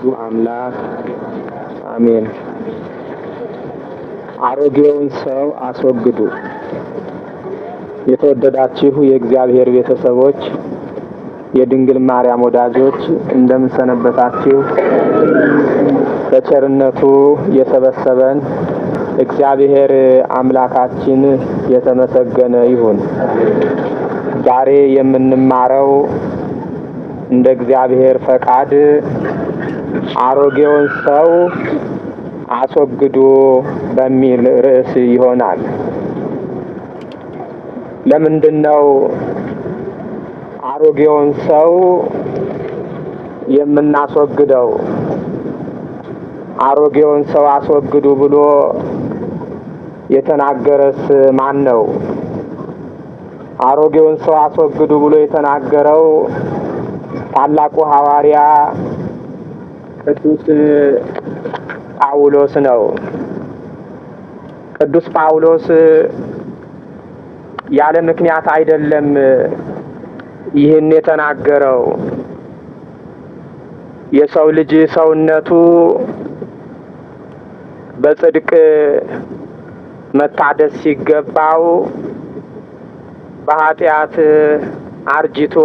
አምላክ አሜን። አሮጌውን ሰው አስወግዱ። የተወደዳችሁ የእግዚአብሔር ቤተሰቦች፣ የድንግል ማርያም ወዳጆች እንደምን ሰነበታችሁ? በቸርነቱ የሰበሰበን እግዚአብሔር አምላካችን የተመሰገነ ይሁን። ዛሬ የምንማረው እንደ እግዚአብሔር ፈቃድ አሮጌውን ሰው አስወግዱ በሚል ርዕስ ይሆናል። ለምንድነው አሮጌውን ሰው የምናስወግደው? አሮጌውን ሰው አስወግዱ ብሎ የተናገረስ ማን ነው? አሮጌውን ሰው አስወግዱ ብሎ የተናገረው ታላቁ ሐዋርያ ቅዱስ ጳውሎስ ነው። ቅዱስ ጳውሎስ ያለ ምክንያት አይደለም ይህን የተናገረው። የሰው ልጅ ሰውነቱ በጽድቅ መታደስ ሲገባው በኃጢአት አርጅቶ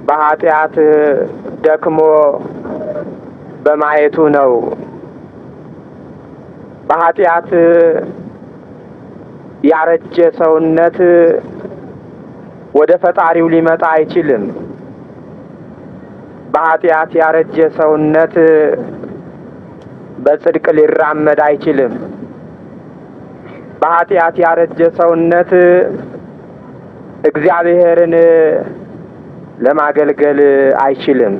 በኃጢአት ደክሞ በማየቱ ነው። በኃጢአት ያረጀ ሰውነት ወደ ፈጣሪው ሊመጣ አይችልም። በኃጢአት ያረጀ ሰውነት በጽድቅ ሊራመድ አይችልም። በኃጢአት ያረጀ ሰውነት እግዚአብሔርን ለማገልገል አይችልም።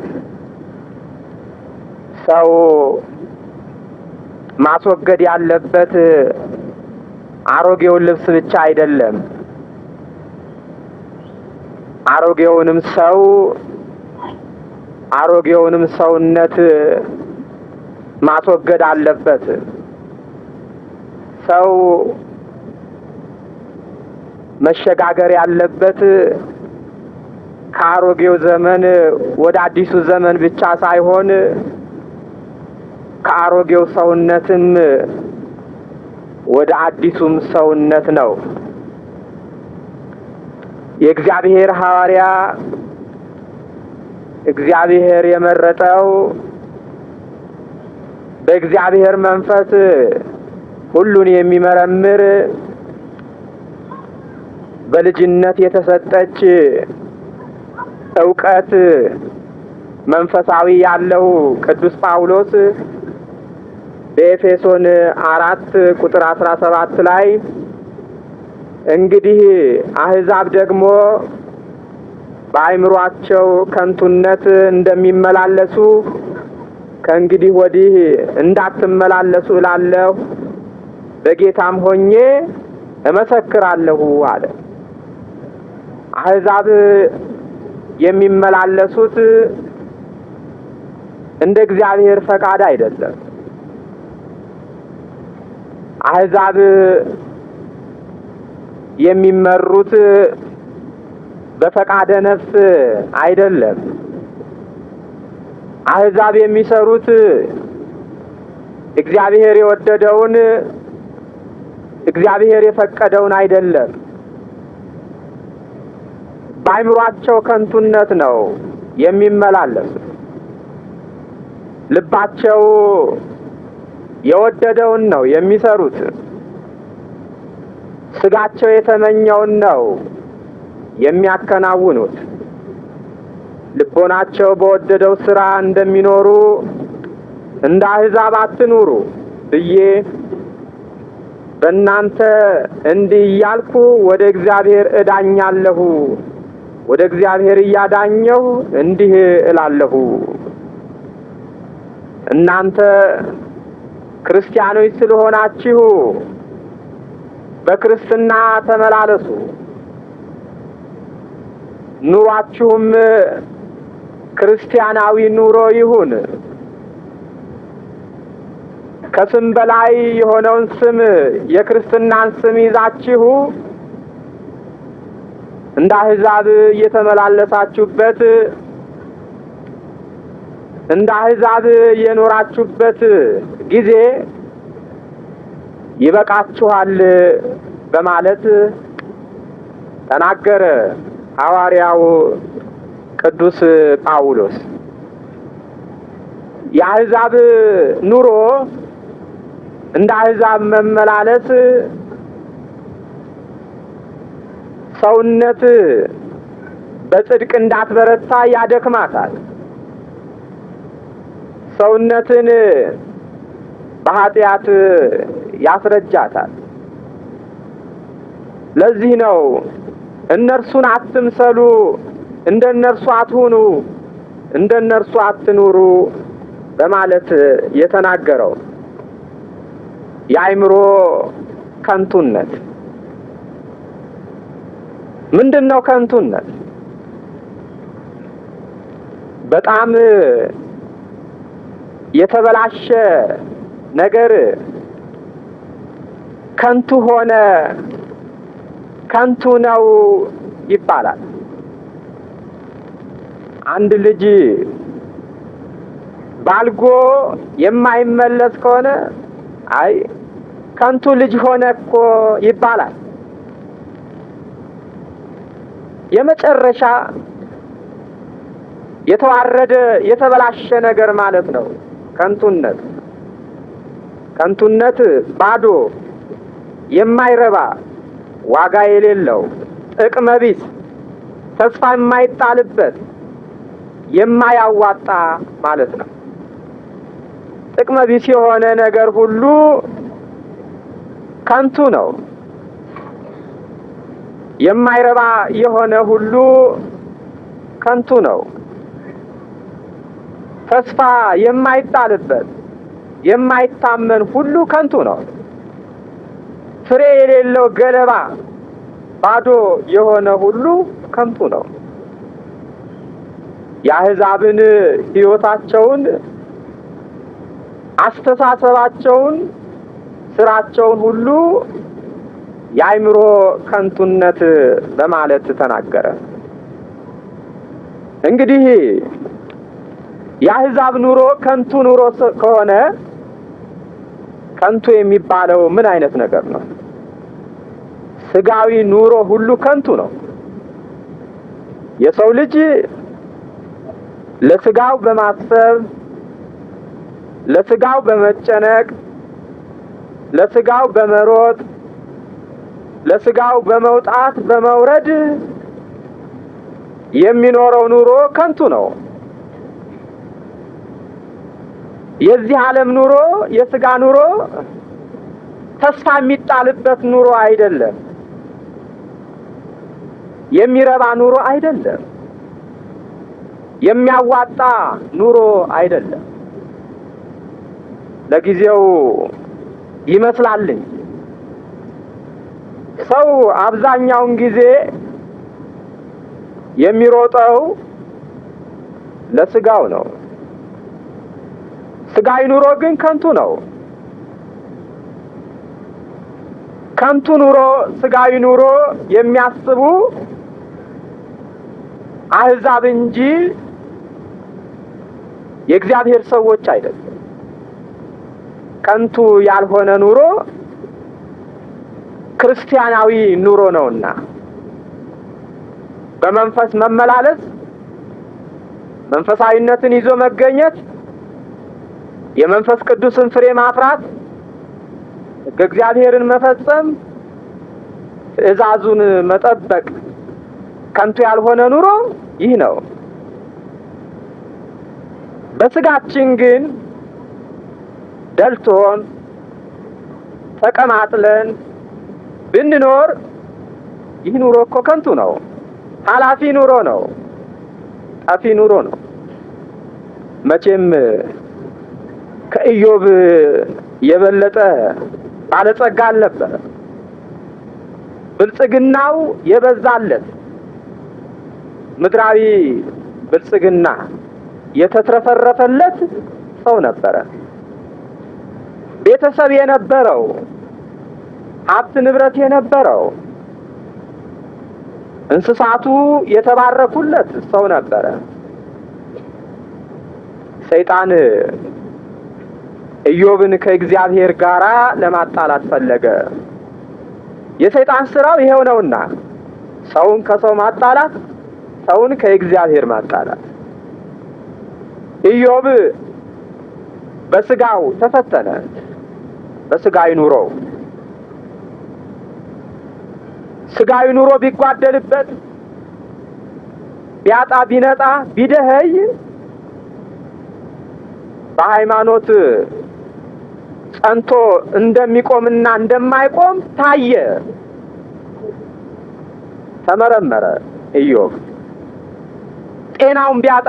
ሰው ማስወገድ ያለበት አሮጌውን ልብስ ብቻ አይደለም። አሮጌውንም ሰውነት ማስወገድ አለበት። ሰው መሸጋገር ያለበት ከአሮጌው ዘመን ወደ አዲሱ ዘመን ብቻ ሳይሆን ከአሮጌው ሰውነትም ወደ አዲሱም ሰውነት ነው። የእግዚአብሔር ሐዋርያ እግዚአብሔር የመረጠው በእግዚአብሔር መንፈስ ሁሉን የሚመረምር በልጅነት የተሰጠች ዕውቀት መንፈሳዊ ያለው ቅዱስ ጳውሎስ በኤፌሶን 4 ቁጥር 17 ላይ እንግዲህ አሕዛብ ደግሞ በአእምሮአቸው ከንቱነት እንደሚመላለሱ ከእንግዲህ ወዲህ እንዳትመላለሱ እላለሁ፣ በጌታም ሆኜ እመሰክራለሁ አለ። አሕዛብ የሚመላለሱት እንደ እግዚአብሔር ፈቃድ አይደለም። አሕዛብ የሚመሩት በፈቃደ ነፍስ አይደለም። አሕዛብ የሚሰሩት እግዚአብሔር የወደደውን እግዚአብሔር የፈቀደውን አይደለም። በአእምሮአቸው ከንቱነት ነው የሚመላለሱት። ልባቸው የወደደውን ነው የሚሰሩት። ስጋቸው የተመኘውን ነው የሚያከናውኑት። ልቦናቸው በወደደው ስራ እንደሚኖሩ እንደ አሕዛብ አትኑሩ ብዬ በእናንተ እንዲህ እያልኩ ወደ እግዚአብሔር እዳኛለሁ፣ ወደ እግዚአብሔር እያዳኘሁ እንዲህ እላለሁ። እናንተ ክርስቲያኖች ስለሆናችሁ በክርስትና ተመላለሱ፣ ኑሯችሁም ክርስቲያናዊ ኑሮ ይሁን። ከስም በላይ የሆነውን ስም የክርስትናን ስም ይዛችሁ እንደ አሕዛብ እየተመላለሳችሁበት እንደ አሕዛብ የኖራችሁበት ጊዜ ይበቃችኋል በማለት ተናገረ ሐዋርያው ቅዱስ ጳውሎስ። የአሕዛብ ኑሮ እንደ አሕዛብ መመላለስ ሰውነት በጽድቅ እንዳትበረታ ያደክማታል። ሰውነትን በኃጢአት ያስረጃታል። ለዚህ ነው እነርሱን አትምሰሉ፣ እንደነርሱ አትሁኑ፣ እንደነርሱ አትኑሩ በማለት የተናገረው። የአእምሮ ከንቱነት ምንድነው? ከንቱነት በጣም የተበላሸ ነገር ከንቱ ሆነ፣ ከንቱ ነው ይባላል። አንድ ልጅ ባልጎ የማይመለስ ከሆነ አይ ከንቱ ልጅ ሆነ እኮ ይባላል። የመጨረሻ የተዋረደ የተበላሸ ነገር ማለት ነው ከንቱነት። ከንቱነት ባዶ፣ የማይረባ፣ ዋጋ የሌለው፣ ጥቅመ ቢስ፣ ተስፋ የማይጣልበት፣ የማያዋጣ ማለት ነው። ጥቅመ ቢስ የሆነ ነገር ሁሉ ከንቱ ነው። የማይረባ የሆነ ሁሉ ከንቱ ነው። ተስፋ የማይጣልበት የማይታመን ሁሉ ከንቱ ነው። ፍሬ የሌለው ገለባ ባዶ የሆነ ሁሉ ከንቱ ነው። የአሕዛብን ሕይወታቸውን፣ አስተሳሰባቸውን፣ ስራቸውን ሁሉ የአእምሮ ከንቱነት በማለት ተናገረ። እንግዲህ የአሕዛብ ኑሮ ከንቱ ኑሮ ከሆነ ከንቱ የሚባለው ምን አይነት ነገር ነው? ስጋዊ ኑሮ ሁሉ ከንቱ ነው። የሰው ልጅ ለስጋው በማሰብ፣ ለስጋው በመጨነቅ፣ ለስጋው በመሮጥ፣ ለስጋው በመውጣት በመውረድ የሚኖረው ኑሮ ከንቱ ነው። የዚህ ዓለም ኑሮ፣ የስጋ ኑሮ ተስፋ የሚጣልበት ኑሮ አይደለም። የሚረባ ኑሮ አይደለም። የሚያዋጣ ኑሮ አይደለም። ለጊዜው ይመስላል እንጂ ሰው አብዛኛውን ጊዜ የሚሮጠው ለስጋው ነው። ስጋዊ ኑሮ ግን ከንቱ ነው። ከንቱ ኑሮ፣ ስጋዊ ኑሮ የሚያስቡ አሕዛብ እንጂ የእግዚአብሔር ሰዎች አይደለም። ከንቱ ያልሆነ ኑሮ ክርስቲያናዊ ኑሮ ነውና በመንፈስ መመላለስ፣ መንፈሳዊነትን ይዞ መገኘት፣ የመንፈስ ቅዱስን ፍሬ ማፍራት፣ ሕገ እግዚአብሔርን መፈጸም፣ ትእዛዙን መጠበቅ ከንቱ ያልሆነ ኑሮ ይህ ነው። በስጋችን ግን ደልቶን ተቀማጥለን ብንኖር ይህ ኑሮ እኮ ከንቱ ነው። ኃላፊ ኑሮ ነው። ጠፊ ኑሮ ነው። መቼም ከኢዮብ የበለጠ ባለጸጋ አልነበረ። ብልጽግናው የበዛለት ምድራዊ ብልጽግና የተትረፈረፈለት ሰው ነበረ። ቤተሰብ የነበረው፣ ሀብት ንብረት የነበረው፣ እንስሳቱ የተባረኩለት ሰው ነበረ። ሰይጣን ኢዮብን ከእግዚአብሔር ጋር ለማጣላት ፈለገ። የሰይጣን ስራው ይሄው ነውና ሰውን ከሰው ማጣላት፣ ሰውን ከእግዚአብሔር ማጣላት። ኢዮብ በስጋው ተፈተነ፣ በስጋዊ ኑሮው ስጋዊ ኑሮ ቢጓደልበት፣ ቢያጣ ቢነጣ ቢደኸይ በሃይማኖት ጸንቶ እንደሚቆምና እንደማይቆም ታየ፣ ተመረመረ። ኢዮብ ጤናውን ቢያጣ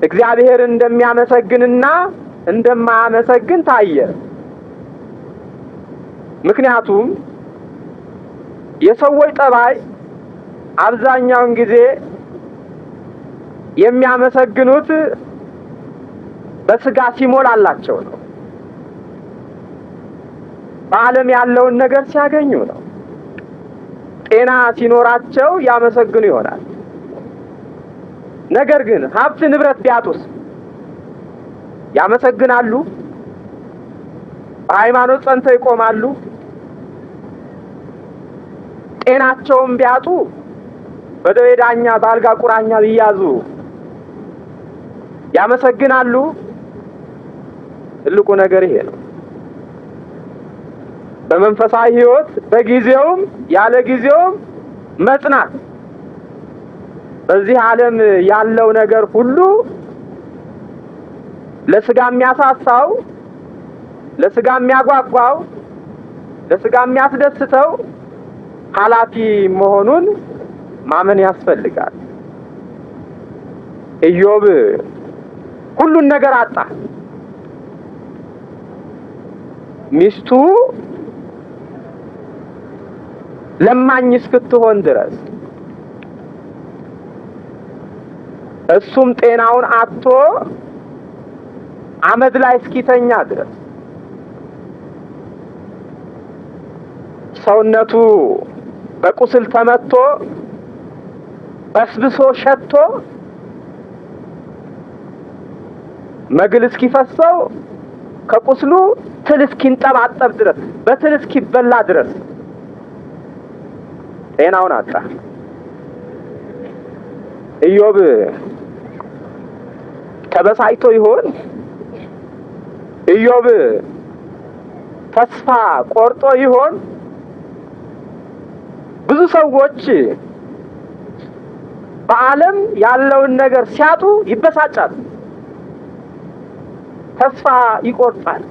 እግዚአብሔርን እንደሚያመሰግንና እንደማያመሰግን ታየ። ምክንያቱም የሰዎች ጠባይ አብዛኛውን ጊዜ የሚያመሰግኑት በስጋ ሲሞላላቸው ነው። በዓለም ያለውን ነገር ሲያገኙ ነው። ጤና ሲኖራቸው ያመሰግኑ ይሆናል። ነገር ግን ሀብት ንብረት ቢያጡስ ያመሰግናሉ? በሃይማኖት ጸንተው ይቆማሉ? ጤናቸውን ቢያጡ በደዌ ዳኛ በአልጋ ቁራኛ ቢያዙ ያመሰግናሉ? ትልቁ ነገር ይሄ ነው። በመንፈሳዊ ሕይወት በጊዜውም ያለ ጊዜውም መጽናት። በዚህ ዓለም ያለው ነገር ሁሉ ለስጋ የሚያሳሳው፣ ለስጋ የሚያጓጓው፣ ለስጋ የሚያስደስተው ኃላፊ መሆኑን ማመን ያስፈልጋል። ኢዮብ ሁሉን ነገር አጣ። ሚስቱ ለማኝ እስክትሆን ድረስ፣ እሱም ጤናውን አጥቶ አመድ ላይ እስኪተኛ ድረስ፣ ሰውነቱ በቁስል ተመቶ በስብሶ ሸቶ መግል እስኪፈሰው ከቁስሉ ትል እስኪንጠባጠብ ድረስ፣ በትል እስኪበላ ድረስ ጤናውን አጣ። ኢዮብ ተበሳጭቶ ይሆን? ኢዮብ ተስፋ ቆርጦ ይሆን? ብዙ ሰዎች በዓለም ያለውን ነገር ሲያጡ ይበሳጫሉ፣ ተስፋ ይቆርጣል።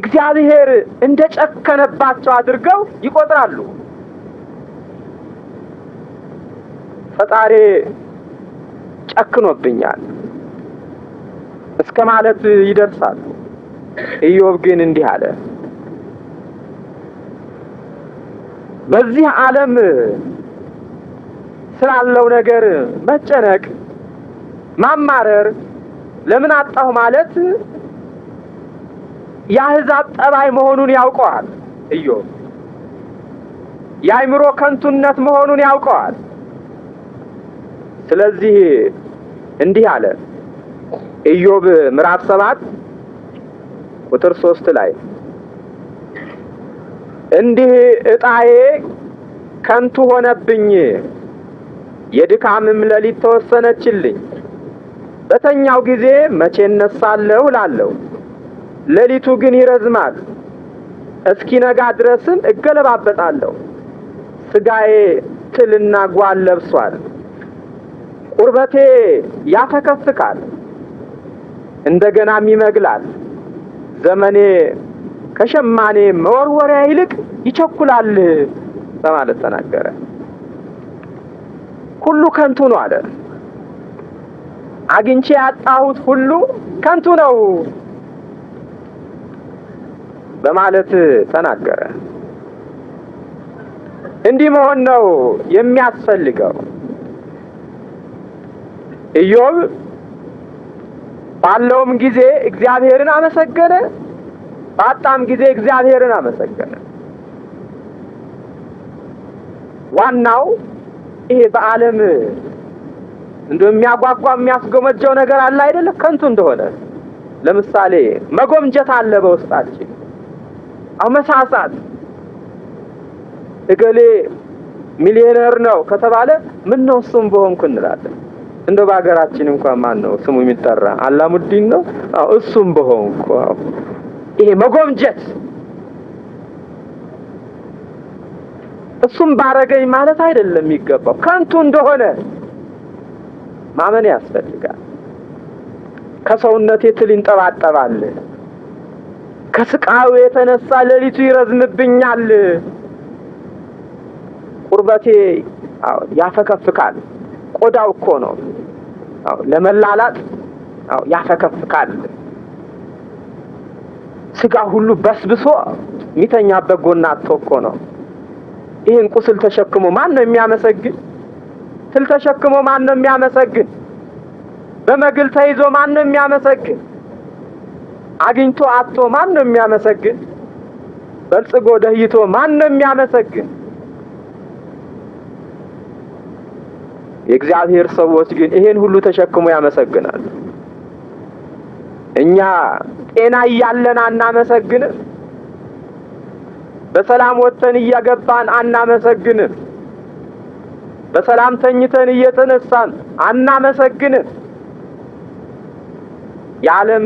እግዚአብሔር እንደጨከነባቸው አድርገው ይቆጥራሉ። ፈጣሪ ጨክኖብኛል እስከ ማለት ይደርሳሉ። ኢዮብ ግን እንዲህ አለ። በዚህ ዓለም ስላለው ነገር መጨነቅ፣ ማማረር፣ ለምን አጣሁ ማለት የአሕዛብ ጠባይ መሆኑን ያውቀዋል። ኢዮብ የአእምሮ ከንቱነት መሆኑን ያውቀዋል። ስለዚህ እንዲህ አለ። ኢዮብ ምዕራፍ 7 ቁጥር 3 ላይ እንዲህ ዕጣዬ ከንቱ ሆነብኝ፣ የድካምም ሌሊት ተወሰነችልኝ። በተኛው ጊዜ መቼ እነሳለሁ እላለሁ፣ ሌሊቱ ግን ይረዝማል። እስኪነጋ ድረስም እገለባበጣለሁ። ሥጋዬ ትልና ጓል ለብሷል፣ ቁርበቴ ያፈከፍካል፣ እንደገናም ይመግላል። ዘመኔ ከሸማኔ መወርወሪያ ይልቅ ይቸኩላል በማለት ተናገረ። ሁሉ ከንቱ ነው አለ። አግኝቼ ያጣሁት ሁሉ ከንቱ ነው በማለት ተናገረ። እንዲህ መሆን ነው የሚያስፈልገው። ኢዮብ ባለውም ጊዜ እግዚአብሔርን አመሰገነ፣ ባጣም ጊዜ እግዚአብሔርን አመሰገነ። ዋናው ይሄ በዓለም የሚያጓጓ የሚያስጎመጀው ነገር አለ አይደለ? ከንቱ እንደሆነ ለምሳሌ መጎምጀት አለ በውስጣችን። አመሳሳት እገሌ ሚሊዮነር ነው ከተባለ ምን ነው እሱም በሆንኩ እንላለን። እንደው በአገራችን እንኳን ማን ነው ስሙ የሚጠራ? አላሙዲን ነው። እሱም በሆንኩ። ይሄ መጎምጀት እሱም ባረገኝ ማለት አይደለም የሚገባው። ከንቱ እንደሆነ ማመን ያስፈልጋል። ከሰውነቴ ትል ይንጠባጠባል፣ ከስቃዩ የተነሳ ሌሊቱ ይረዝምብኛል፣ ቁርበቴ ያፈከፍካል። ቆዳው እኮ ነው ለመላላጥ ያፈከፍካል። ስጋ ሁሉ በስብሶ የሚተኛበት ጎን አጥቶ እኮ ነው። ይህን ቁስል ተሸክሞ ማን ነው የሚያመሰግን? ትል ተሸክሞ ማን ነው የሚያመሰግን? በመግል ተይዞ ማን ነው የሚያመሰግን? አግኝቶ አጥቶ ማን ነው የሚያመሰግን? በልጽጎ ደህይቶ ማን ነው የሚያመሰግን? የእግዚአብሔር ሰዎች ግን ይሄን ሁሉ ተሸክሞ ያመሰግናሉ። እኛ ጤና እያለን አናመሰግንም። በሰላም ወጥተን እየገባን አናመሰግንም። በሰላም ተኝተን እየተነሳን አናመሰግንም። የዓለም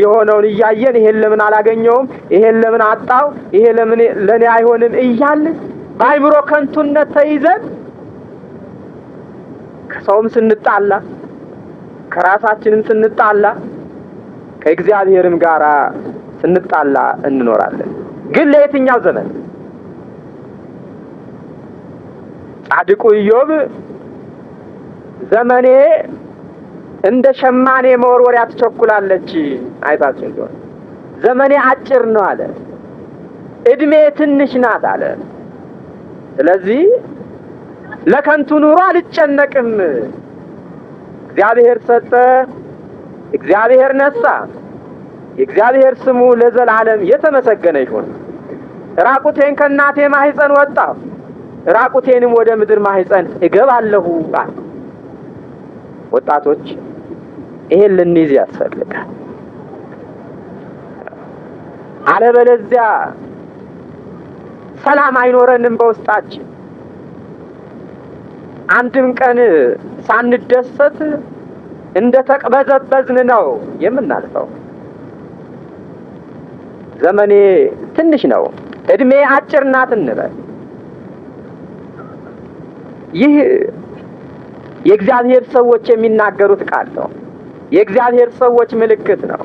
የሆነውን እያየን ይሄን ለምን አላገኘውም፣ ይሄን ለምን አጣው፣ ይሄ ለምን ለኔ አይሆንም እያልን በአይምሮ ከንቱነት ተይዘን ከሰውም ስንጣላ ከራሳችንም ስንጣላ ከእግዚአብሔርም ጋር ስንጣላ እንኖራለን። ግን ለየትኛው ዘመን? ጻድቁ ኢዮብ ዘመኔ እንደ ሸማኔ መወርወሪያ ትቸኩላለች አይታችሁ እንደሆነ ዘመኔ አጭር ነው አለ፣ እድሜ ትንሽ ናት አለ። ስለዚህ ለከንቱ ኑሮ አልጨነቅም። እግዚአብሔር ሰጠ፣ እግዚአብሔር ነሳ፣ የእግዚአብሔር ስሙ ለዘላለም የተመሰገነ ይሁን። ራቁቴን ከእናቴ ማህፀን ወጣሁ፣ ራቁቴንም ወደ ምድር ማህፀን እገባለሁ። ወጣቶች ይሄን ልንይዝ ያስፈልጋል። አለበለዚያ ሰላም አይኖረንም በውስጣችን። አንድም ቀን ሳንደሰት እንደተቅበዘበዝን ነው የምናልፈው። ዘመኔ ትንሽ ነው፣ እድሜ አጭር ናት እንበል። ይህ የእግዚአብሔር ሰዎች የሚናገሩት ቃል ነው። የእግዚአብሔር ሰዎች ምልክት ነው።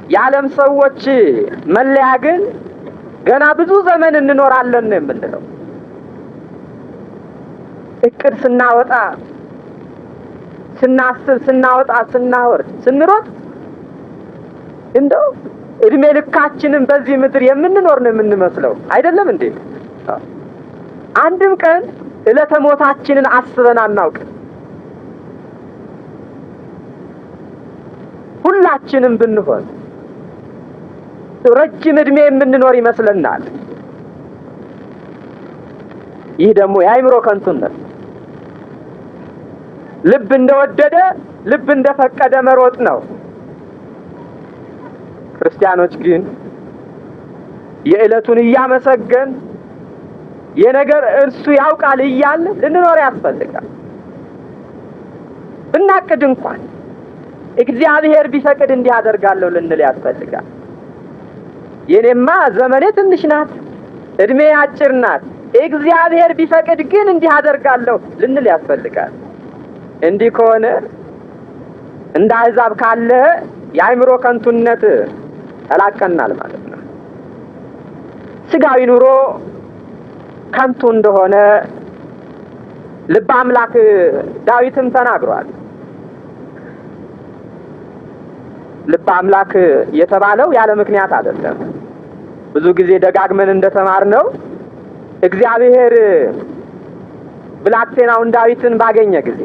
የዓለም ሰዎች መለያ ግን ገና ብዙ ዘመን እንኖራለን ነው የምንለው። እቅድ ስናወጣ፣ ስናስብ፣ ስናወጣ፣ ስናወርድ፣ ስንሮጥ እንደው እድሜ ልካችንን በዚህ ምድር የምንኖር ነው የምንመስለው። አይደለም እንዴ? አንድም ቀን ዕለተ ሞታችንን አስበን አናውቅም። ሁላችንም ብንሆን ረጅም እድሜ የምንኖር ይመስለናል። ይህ ደግሞ የአእምሮ ከንቱነት፣ ልብ እንደወደደ ልብ እንደፈቀደ መሮጥ ነው። ክርስቲያኖች ግን የዕለቱን እያመሰገን የነገር እርሱ ያውቃል እያለ ልንኖር ያስፈልጋል። ብናቅድ እንኳን እግዚአብሔር ቢፈቅድ እንዲህ አደርጋለሁ ልንል ያስፈልጋል። የኔማ ዘመኔ ትንሽ ናት፣ እድሜ አጭር ናት፣ እግዚአብሔር ቢፈቅድ ግን እንዲህ አደርጋለሁ ልንል ያስፈልጋል። እንዲህ ከሆነ እንደ አሕዛብ ካለ የአእምሮ ከንቱነት ተላቀናል ማለት ነው። ስጋዊ ኑሮ ከንቱ እንደሆነ ልበ አምላክ ዳዊትም ተናግሯል። ልበ አምላክ የተባለው ያለ ምክንያት አይደለም። ብዙ ጊዜ ደጋግመን እንደተማርነው እግዚአብሔር ብላቴናውን ዳዊትን ባገኘ ጊዜ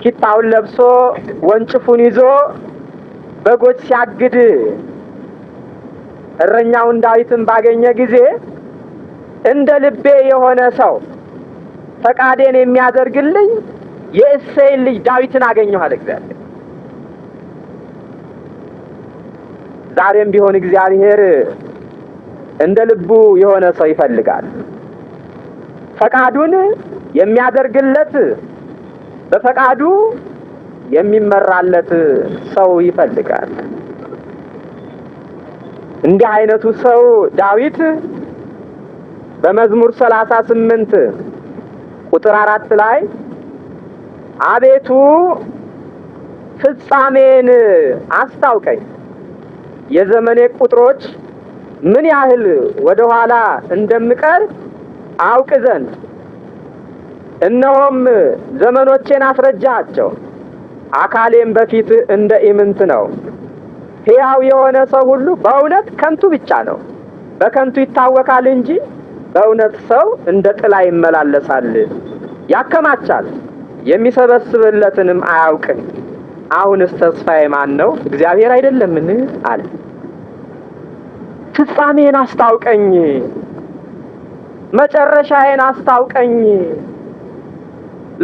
ኪታውን ለብሶ ወንጭፉን ይዞ በጎች ሲያግድ እረኛውን ዳዊትን ባገኘ ጊዜ እንደ ልቤ የሆነ ሰው ፈቃዴን የሚያደርግልኝ የእሴይን ልጅ ዳዊትን አገኘሁ አለ እግዚአብሔር። ዛሬም ቢሆን እግዚአብሔር እንደ ልቡ የሆነ ሰው ይፈልጋል። ፈቃዱን የሚያደርግለት በፈቃዱ የሚመራለት ሰው ይፈልጋል። እንዲህ አይነቱ ሰው ዳዊት በመዝሙር 38 ቁጥር 4 ላይ አቤቱ ፍጻሜን አስታውቀኝ፣ የዘመኔ ቁጥሮች ምን ያህል ወደ ኋላ እንደምቀር አውቅ ዘንድ እነሆም ዘመኖቼን አስረጃቸው፣ አካሌም በፊት እንደ ኢምንት ነው። ሕያው የሆነ ሰው ሁሉ በእውነት ከንቱ ብቻ ነው፣ በከንቱ ይታወካል እንጂ በእውነት ሰው እንደ ጥላ ይመላለሳል። ያከማቻል የሚሰበስብለትንም አያውቅም። አሁንስ ተስፋዬ ማን ነው? እግዚአብሔር አይደለምን? አለ። ፍጻሜን አስታውቀኝ፣ መጨረሻዬን አስታውቀኝ።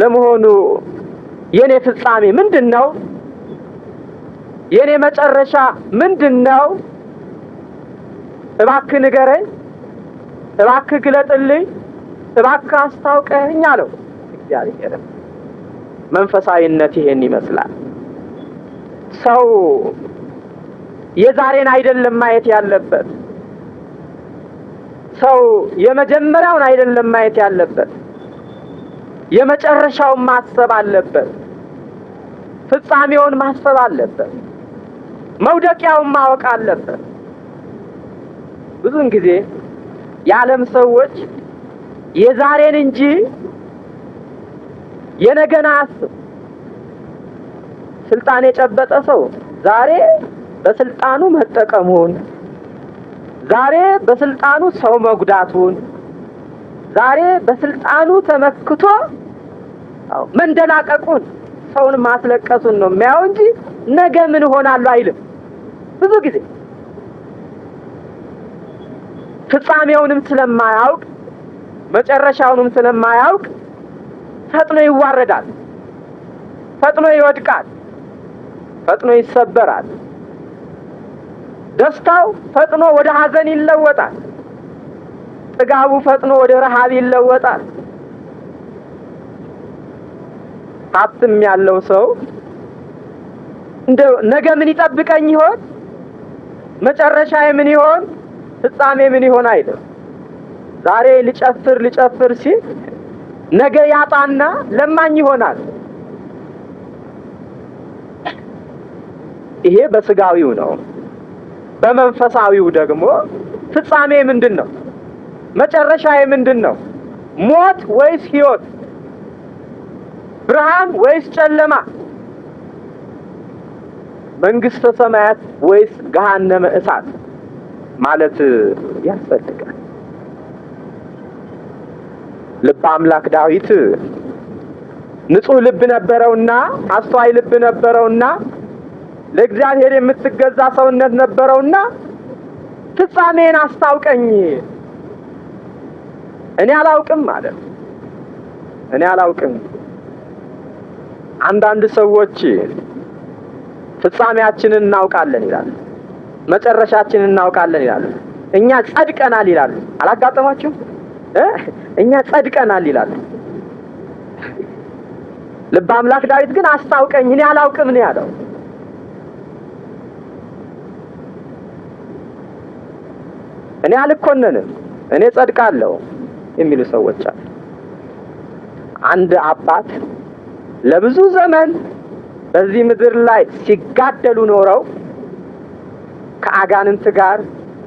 ለመሆኑ የኔ ፍጻሜ ምንድነው? የኔ መጨረሻ ምንድነው? እባክህ ንገረኝ፣ እባክህ ግለጥልኝ፣ እባክህ አስታውቀኝ አለው እግዚአብሔር። መንፈሳዊነት ይሄን ይመስላል። ሰው የዛሬን አይደለም ማየት ያለበት። ሰው የመጀመሪያውን አይደለም ማየት ያለበት፣ የመጨረሻውን ማሰብ አለበት። ፍጻሜውን ማሰብ አለበት። መውደቂያውን ማወቅ አለበት። ብዙውን ጊዜ የዓለም ሰዎች የዛሬን እንጂ የነገን አያስብ። ስልጣን የጨበጠ ሰው ዛሬ በስልጣኑ መጠቀሙን፣ ዛሬ በስልጣኑ ሰው መጉዳቱን፣ ዛሬ በስልጣኑ ተመክቶ መንደላቀቁን፣ ሰውን ማስለቀሱን ነው የሚያው እንጂ ነገ ምን ሆናለሁ አይልም። ብዙ ጊዜ ፍጻሜውንም ስለማያውቅ መጨረሻውንም ስለማያውቅ ፈጥኖ ይዋረዳል፣ ፈጥኖ ይወድቃል፣ ፈጥኖ ይሰበራል። ደስታው ፈጥኖ ወደ ሐዘን ይለወጣል። ጥጋቡ ፈጥኖ ወደ ረሃብ ይለወጣል። ሀብትም ያለው ሰው እንደው ነገ ምን ይጠብቀኝ ይሆን? መጨረሻዬ ምን ይሆን? ፍጻሜ ምን ይሆን አይልም። ዛሬ ልጨፍር ሲል ነገ ያጣና ለማኝ ይሆናል። ይሄ በስጋዊው ነው። በመንፈሳዊው ደግሞ ፍጻሜ ምንድነው? መጨረሻዬ ምንድነው? ሞት ወይስ ሕይወት? ብርሃን ወይስ ጨለማ? መንግስተ ሰማያት ወይስ ገሃነመ እሳት ማለት ያስፈልጋል። ልበ አምላክ ዳዊት ንጹህ ልብ ነበረውና አስተዋይ ልብ ነበረውና ለእግዚአብሔር የምትገዛ ሰውነት ነበረውና ፍጻሜን አስታውቀኝ፣ እኔ አላውቅም ማለት እኔ አላውቅም። አንዳንድ ሰዎች ፍጻሜያችንን እናውቃለን ይላሉ፣ መጨረሻችንን እናውቃለን ይላሉ። እኛ ጸድቀናል ይላሉ። አላጋጠማችሁም? እኛ ጸድቀናል ይላሉ። ልበ አምላክ ዳዊት ግን አስታውቀኝ፣ እኔ አላውቅም ነው ያለው። እኔ አልኮነንም፣ እኔ ጸድቃለሁ የሚሉ ሰዎች አሉ። አንድ አባት ለብዙ ዘመን በዚህ ምድር ላይ ሲጋደሉ ኖረው ከአጋንንት ጋር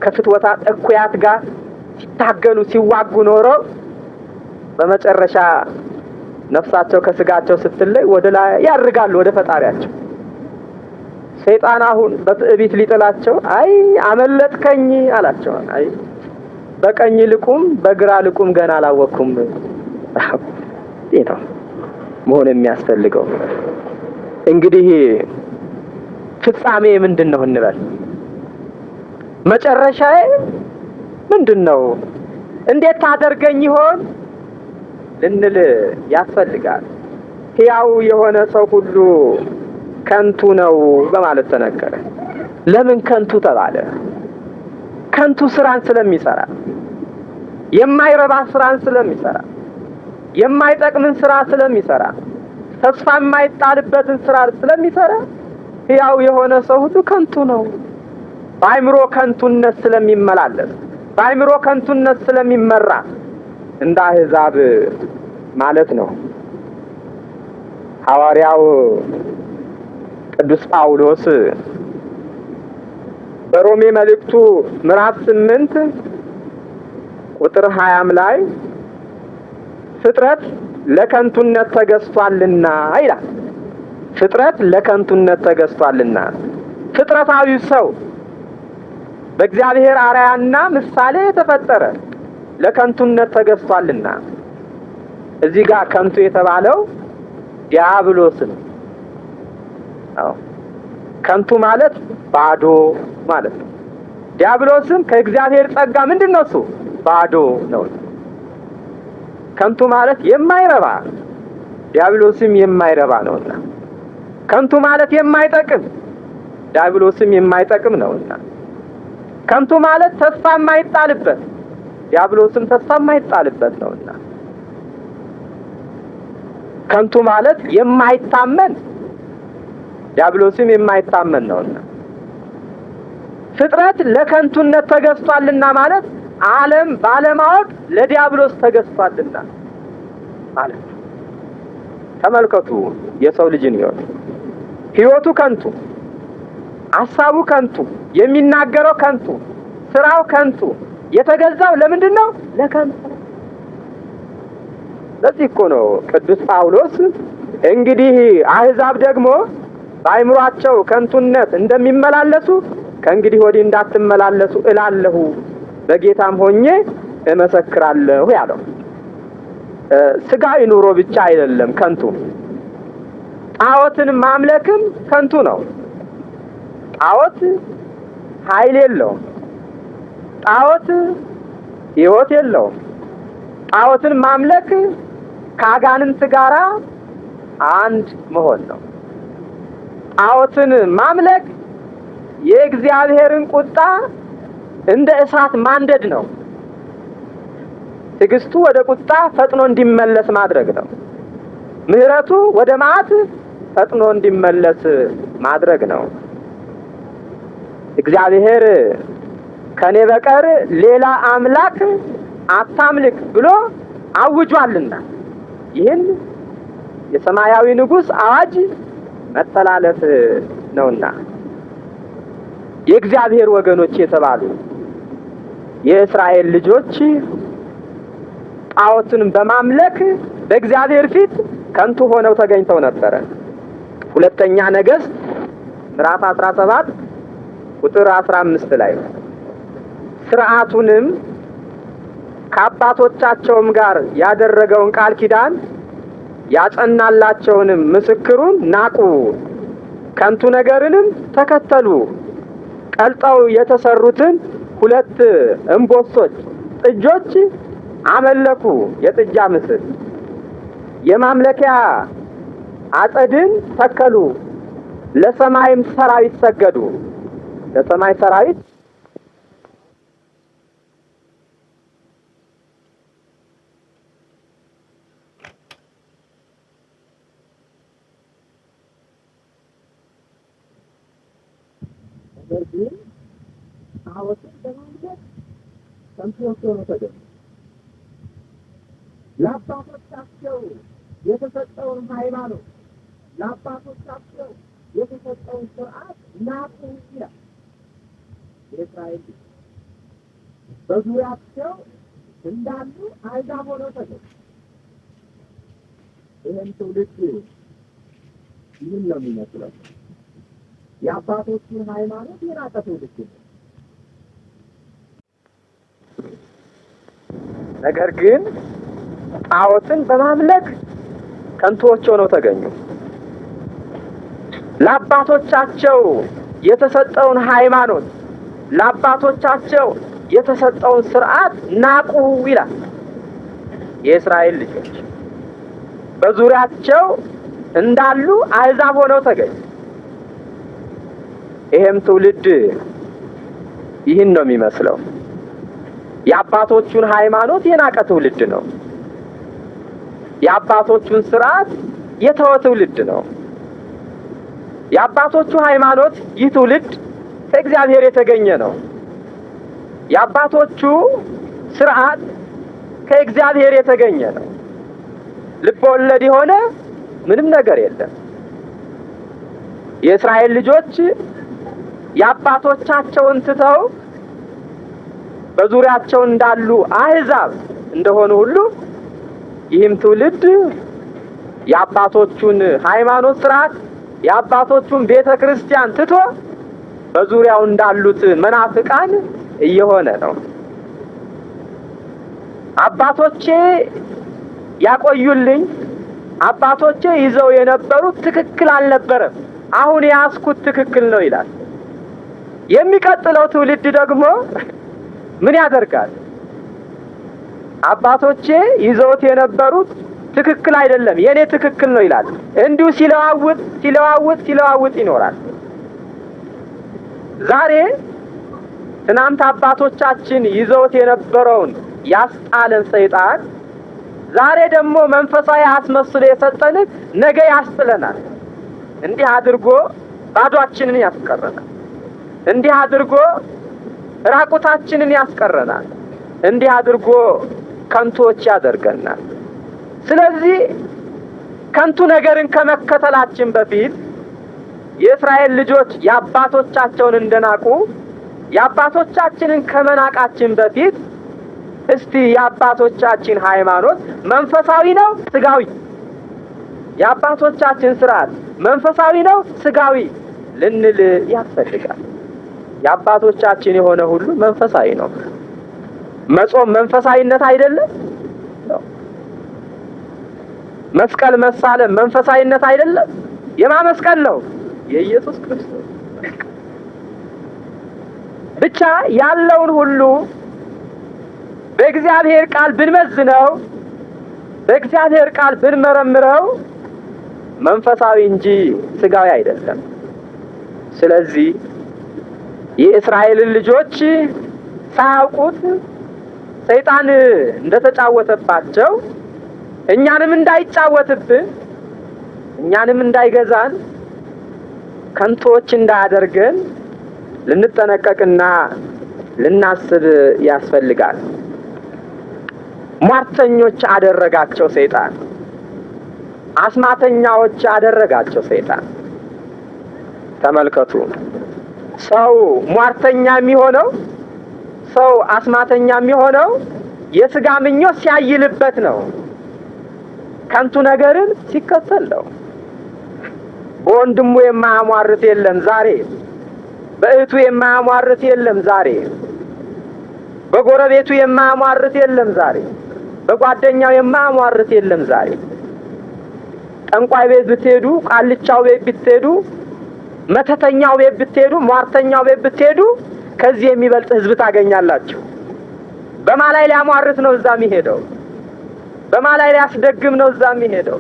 ከፍትወታት እኩያት ጋር ሲታገሉ ሲዋጉ ኖረው በመጨረሻ ነፍሳቸው ከስጋቸው ስትለይ ወደ ላይ ያርጋሉ ወደ ፈጣሪያቸው። ሰይጣን አሁን በትዕቢት ሊጥላቸው አይ አመለጥከኝ አላቸው። አይ በቀኝ ልቁም በግራ ልቁም ገና አላወኩም። ይሄ ነው መሆን የሚያስፈልገው። እንግዲህ ፍጻሜ ምንድነው እንበል? መጨረሻዬ ምንድነው? እንዴት ታደርገኝ ይሆን? ልንል ያስፈልጋል። ሕያው የሆነ ሰው ሁሉ ከንቱ ነው በማለት ተነገረ። ለምን ከንቱ ተባለ? ከንቱ ስራን ስለሚሰራ፣ የማይረባ ስራን ስለሚሰራ፣ የማይጠቅምን ስራ ስለሚሰራ፣ ተስፋ የማይጣልበትን ስራ ስለሚሰራ ሕያው የሆነ ሰው ሁሉ ከንቱ ነው። በአእምሮ ከንቱነት ስለሚመላለስ፣ በአእምሮ ከንቱነት ስለሚመራ እንደ አሕዛብ ማለት ነው። ሐዋርያው ቅዱስ ጳውሎስ በሮሜ መልእክቱ ምዕራፍ 8 ቁጥር 20 ላይ ፍጥረት ለከንቱነት ተገዝቷልና ይላል። ፍጥረት ለከንቱነት ተገዝቷልና። ፍጥረታዊ ሰው በእግዚአብሔር አርአያና ምሳሌ የተፈጠረ ለከንቱነት ተገዝቷልና። እዚህ ጋር ከንቱ የተባለው ዲያብሎስ ነው። አዎ ከንቱ ማለት ባዶ ማለት ነው። ዲያብሎስም ከእግዚአብሔር ጸጋ ምንድነው? እሱ ባዶ ነው። ከንቱ ማለት የማይረባ፣ ዲያብሎስም የማይረባ ነውና። ከንቱ ማለት የማይጠቅም፣ ዲያብሎስም የማይጠቅም ነውና። ከንቱ ማለት ተስፋ የማይጣልበት፣ ዲያብሎስም ተስፋ የማይጣልበት ነውና። ከንቱ ማለት የማይታመን፣ ዲያብሎስም የማይታመን ነውና። ፍጥረት ለከንቱነት ተገዝቷልና ማለት ዓለም ባለማወቅ ለዲያብሎስ ተገዝቷልና ማለት ነው። ተመልከቱ የሰው ልጅን ሕይወቱ ከንቱ፣ ሐሳቡ ከንቱ፣ የሚናገረው ከንቱ፣ ስራው ከንቱ። የተገዛው ለምንድን ነው? ለከንቱ። ለዚህ እኮ ነው ቅዱስ ጳውሎስ እንግዲህ አሕዛብ ደግሞ በአእምሯቸው ከንቱነት እንደሚመላለሱ ከእንግዲህ ወዲህ እንዳትመላለሱ እላለሁ፣ በጌታም ሆኜ እመሰክራለሁ ያለው። ስጋዊ ኑሮ ብቻ አይደለም ከንቱ፣ ጣዖትን ማምለክም ከንቱ ነው። ጣዖት ኃይል የለውም። ጣዖት ሕይወት የለውም። ጣዖትን ማምለክ ከአጋንንት ጋራ አንድ መሆን ነው። ጣዖትን ማምለክ የእግዚአብሔርን ቁጣ እንደ እሳት ማንደድ ነው። ትዕግስቱ ወደ ቁጣ ፈጥኖ እንዲመለስ ማድረግ ነው። ምሕረቱ ወደ መዓት ፈጥኖ እንዲመለስ ማድረግ ነው። እግዚአብሔር ከኔ በቀር ሌላ አምላክ አታምልክ ብሎ አውጇልና ይህን የሰማያዊ ንጉሥ አዋጅ መተላለፍ ነውና የእግዚአብሔር ወገኖች የተባሉ የእስራኤል ልጆች ጣዖትን በማምለክ በእግዚአብሔር ፊት ከንቱ ሆነው ተገኝተው ነበረ። ሁለተኛ ነገሥት ምዕራፍ 17 ቁጥር 15 ላይ ሥርዓቱንም ከአባቶቻቸውም ጋር ያደረገውን ቃል ኪዳን ያጸናላቸውንም ምስክሩን ናቁ፣ ከንቱ ነገርንም ተከተሉ፣ ቀልጠው የተሰሩትን 2 እምቦሶች ጥጆች አመለኩ፣ የጥጃ ምስል የማምለኪያ አጸድን ተከሉ፣ ለሰማይም ሰራዊት ሰገዱ። ለሰማይ ሰራዊት ስለዚህ ጣዖትን በማምለክ ከንቱዎች ሆነው ተገኙ። ለአባቶቻቸው የተሰጠውን ሃይማኖት፣ ለአባቶቻቸው የተሰጠውን ሥርዓት ናቁ ይላል። የእስራኤል በዙሪያቸው እንዳሉ አሕዛብ ሆነው ተገኙ። ይህን ትውልድ ምን ነው የሚመስለው? የአባቶቹን ሃይማኖት የናቀ ትውልድ ነው። ነገር ግን ጣዖትን በማምለክ ከንቱዎች ሆነው ተገኙ። ለአባቶቻቸው የተሰጠውን ሃይማኖት፣ ለአባቶቻቸው የተሰጠውን ሥርዓት ናቁ ይላል። የእስራኤል ልጆች በዙሪያቸው እንዳሉ አሕዛብ ሆነው ተገኙ። ይሄም ትውልድ ይህን ነው የሚመስለው። የአባቶቹን ሃይማኖት የናቀ ትውልድ ነው። የአባቶቹን ስርዓት የተወ ትውልድ ነው። የአባቶቹ ሃይማኖት ይህ ትውልድ ከእግዚአብሔር የተገኘ ነው። የአባቶቹ ስርዓት ከእግዚአብሔር የተገኘ ነው። ልብ ወለድ የሆነ ምንም ነገር የለም። የእስራኤል ልጆች የአባቶቻቸውን ትተው በዙሪያቸው እንዳሉ አሕዛብ እንደሆኑ ሁሉ ይህም ትውልድ የአባቶቹን ሃይማኖት ስርዓት የአባቶቹን ቤተክርስቲያን ትቶ በዙሪያው እንዳሉት መናፍቃን እየሆነ ነው። አባቶቼ ያቆዩልኝ አባቶቼ ይዘው የነበሩት ትክክል አልነበረም፣ አሁን ያስኩት ትክክል ነው ይላል። የሚቀጥለው ትውልድ ደግሞ ምን ያደርጋል? አባቶቼ ይዘውት የነበሩት ትክክል አይደለም፣ የኔ ትክክል ነው ይላል። እንዲሁ ሲለዋውጥ ይኖራል። ዛሬ ትናንት አባቶቻችን ይዘውት የነበረውን ያስጣለን ሰይጣን ዛሬ ደግሞ መንፈሳዊ አስመስሎ የሰጠን ነገ ያስጥለናል። እንዲህ አድርጎ ባዷችንን ያስቀረናል። እንዲህ አድርጎ ራቁታችንን ያስቀረናል። እንዲህ አድርጎ ከንቶች ያደርገናል። ስለዚህ ከንቱ ነገርን ከመከተላችን በፊት የእስራኤል ልጆች የአባቶቻቸውን እንደናቁ የአባቶቻችንን ከመናቃችን በፊት እስቲ የአባቶቻችን ሃይማኖት መንፈሳዊ ነው ስጋዊ? የአባቶቻችን ስርዓት መንፈሳዊ ነው ስጋዊ ልንል ያስፈልጋል። የአባቶቻችን የሆነ ሁሉ መንፈሳዊ ነው። መጾም መንፈሳዊነት አይደለም? መስቀል መሳለም መንፈሳዊነት አይደለም? የማመስቀል ነው የኢየሱስ ክርስቶስ። ብቻ ያለውን ሁሉ በእግዚአብሔር ቃል ብንመዝነው በእግዚአብሔር ቃል ብንመረምረው መንፈሳዊ እንጂ ስጋዊ አይደለም። ስለዚህ የእስራኤልን ልጆች ሳያውቁት ሰይጣን እንደተጫወተባቸው እኛንም እንዳይጫወትብን እኛንም እንዳይገዛን ከንቶች እንዳያደርገን ልንጠነቀቅና ልናስብ ያስፈልጋል። ሟርተኞች አደረጋቸው ሰይጣን። አስማተኛዎች አደረጋቸው ሰይጣን። ተመልከቱ፣ ሰው ሟርተኛ የሚሆነው ሰው አስማተኛ የሚሆነው የሥጋ ምኞት ሲያይልበት ነው። ከንቱ ነገርን ሲከተል ነው። በወንድሙ የማያሟርት የለም ዛሬ። በእህቱ የማያሟርት የለም ዛሬ። በጎረቤቱ የማያሟርት የለም ዛሬ። በጓደኛው የማያሟርት የለም ዛሬ። ጠንቋይ ቤት ብትሄዱ፣ ቃልቻው ቤት ብትሄዱ፣ መተተኛው ቤት ብትሄዱ፣ ሟርተኛው ቤት ብትሄዱ ከዚህ የሚበልጥ ሕዝብ ታገኛላችሁ። በማላይ ሊያሟርት ነው እዛ የሚሄደው። በማላይ ሊያስደግም ነው እዛ የሚሄደው።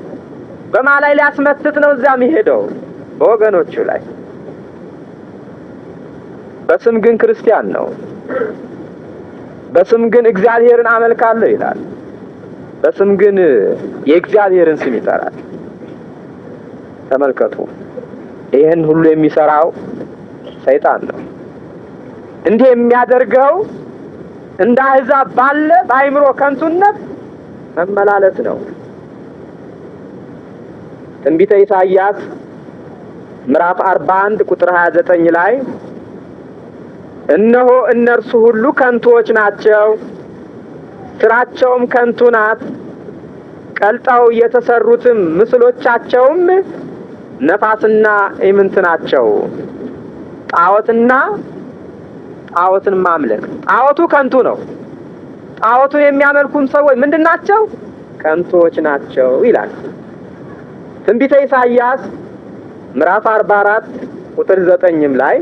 በማላይ ሊያስመትት ነው እዛ የሚሄደው በወገኖቹ ላይ። በስም ግን ክርስቲያን ነው። በስም ግን እግዚአብሔርን አመልካለሁ ይላል። በስም ግን የእግዚአብሔርን ስም ይጠራል። ተመልከቱ፣ ይህን ሁሉ የሚሰራው ሰይጣን ነው። እንዲህ የሚያደርገው እንደ አሕዛብ ባለ በአይምሮ ከንቱነት መመላለስ ነው። ትንቢተ ኢሳይያስ ምዕራፍ 41 ቁጥር 29 ላይ እነሆ እነርሱ ሁሉ ከንቱዎች ናቸው፣ ስራቸውም ከንቱ ናት፣ ቀልጠው የተሰሩትም ምስሎቻቸውም ነፋስና ኢምንት ናቸው። ጣዖትን ማምለክ፣ ጣዖቱ ከንቱ ነው። ጣዖቱን የሚያመልኩም ሰዎች ምንድን ናቸው? ከንቱዎች ናቸው ይላል ትንቢተ ኢሳይያስ ምዕራፍ 44 ቁጥር 9 ላይ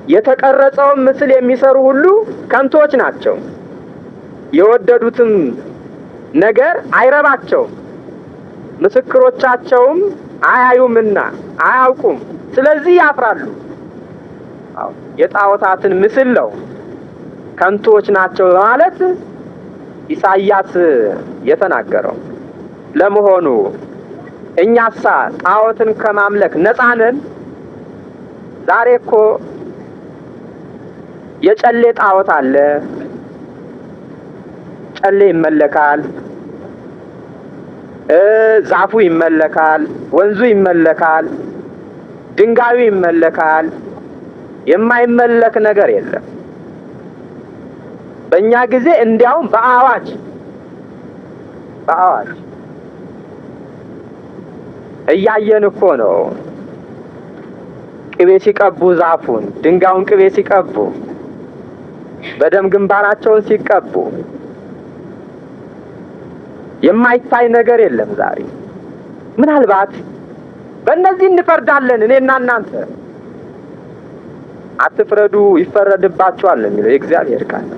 የተቀረጸውን ምስል የሚሰሩ ሁሉ ከንቱዎች ናቸው፣ የወደዱትም ነገር አይረባቸውም፣ ምስክሮቻቸውም አያዩምና አያውቁም፣ ስለዚህ ያፍራሉ። የጣዖታትን ምስል ነው ከንቱዎች ናቸው ማለት ኢሳይያስ የተናገረው። ለመሆኑ እኛሳ ጣዖትን ከማምለክ ነፃ ነን? ዛሬ እኮ የጨሌ ጣዖት አለ። ጨሌ ይመለካል፣ ዛፉ ይመለካል፣ ወንዙ ይመለካል፣ ድንጋዩ ይመለካል። የማይመለክ ነገር የለም። በእኛ ጊዜ እንዲያውም በአዋጅ እያየን እኮ ነው። ቅቤ ሲቀቡ ዛፉን፣ ድንጋዩን ቅቤ ሲቀቡ፣ በደም ግንባራቸውን ሲቀቡ የማይታይ ነገር የለም ዛሬ። ምናልባት በእነዚህ እንፈርዳለን እኔና እናንተ። አትፍረዱ ይፈረድባችኋል የሚለው የእግዚአብሔር ቃል።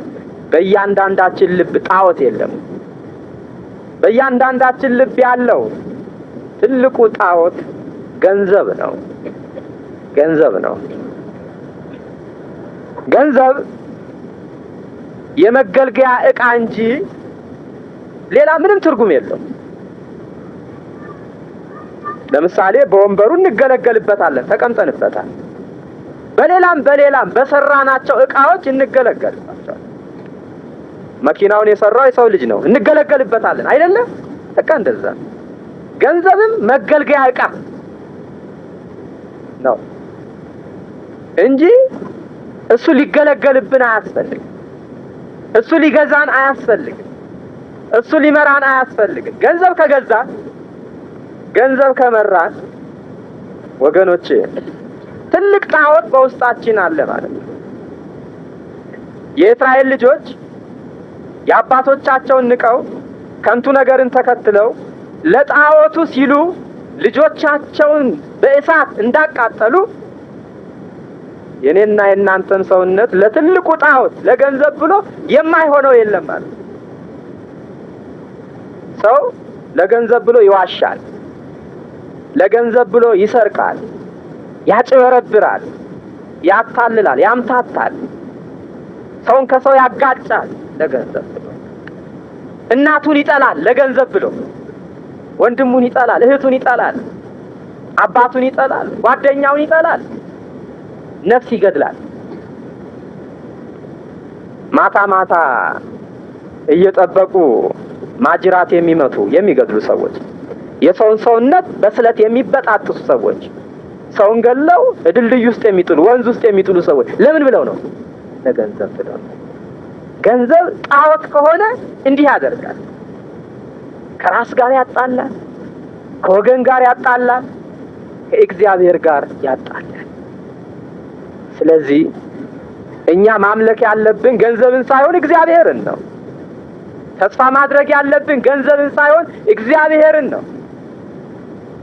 በእያንዳንዳችን ልብ ጣዖት የለም። በእያንዳንዳችን ልብ ያለው ትልቁ ጣዖት ገንዘብ ነው። ገንዘብ የመገልገያ ዕቃ እንጂ ሌላ ምንም ትርጉም የለው። ለምሳሌ በወንበሩ እንገለገልበታለን፣ ተቀምጠንበታል። በሌላም በሰራናቸው ዕቃዎች እንገለገልባቸዋለን። መኪናውን የሰራው የሰው ልጅ ነው፣ እንገለገልበታለን አይደለም? በቃ እንደዛ። ገንዘብም መገልገያ ዕቃ ነው እንጂ እሱ ሊገለገልብን አያስፈልግም። እሱ ሊገዛን አያስፈልግም። እሱ ሊመራን አያስፈልግም። ገንዘብ ከገዛን፣ ገንዘብ ከመራን ወገኖቼ ትልቅ ጣዖት በውስጣችን አለ ማለት ነው። የእስራኤል ልጆች የአባቶቻቸውን ንቀው ከንቱ ነገርን ተከትለው ለጣዖቱ ሲሉ ልጆቻቸውን በእሳት እንዳቃጠሉ የኔና የናንተን ሰውነት ለትልቁ ጣዖት ለገንዘብ ብሎ የማይሆነው የለም ማለት ነው። ሰው ለገንዘብ ብሎ ይዋሻል፣ ለገንዘብ ብሎ ይሰርቃል፣ ያጭበረብራል፣ ያታልላል፣ ያምታታል፣ ሰውን ከሰው ያጋጫል ለገንዘብ ብሎ። እናቱን ይጠላል ለገንዘብ ብሎ፣ ወንድሙን ይጠላል፣ እህቱን ይጠላል፣ አባቱን ይጠላል፣ ጓደኛውን ይጠላል፣ ነፍስ ይገድላል። ማታ እየጠበቁ ማጅራት የሚመቱ የሚገድሉ ሰዎች፣ የሰውን ሰውነት በስለት የሚበጣጥሱ ሰዎች፣ ሰውን ገለው ድልድይ ውስጥ የሚጥሉ ወንዝ ውስጥ የሚጥሉ ሰዎች ለምን ብለው ነው? ለገንዘብ ብለው ነው። ገንዘብ ጣዖት ከሆነ እንዲህ ያደርጋል። ከራስ ጋር ያጣላል፣ ከወገን ጋር ያጣላል፣ ከእግዚአብሔር ጋር ያጣላል። ስለዚህ እኛ ማምለክ ያለብን ገንዘብን ሳይሆን እግዚአብሔርን ነው። ተስፋ ማድረግ ያለብን ገንዘብን ሳይሆን እግዚአብሔርን ነው።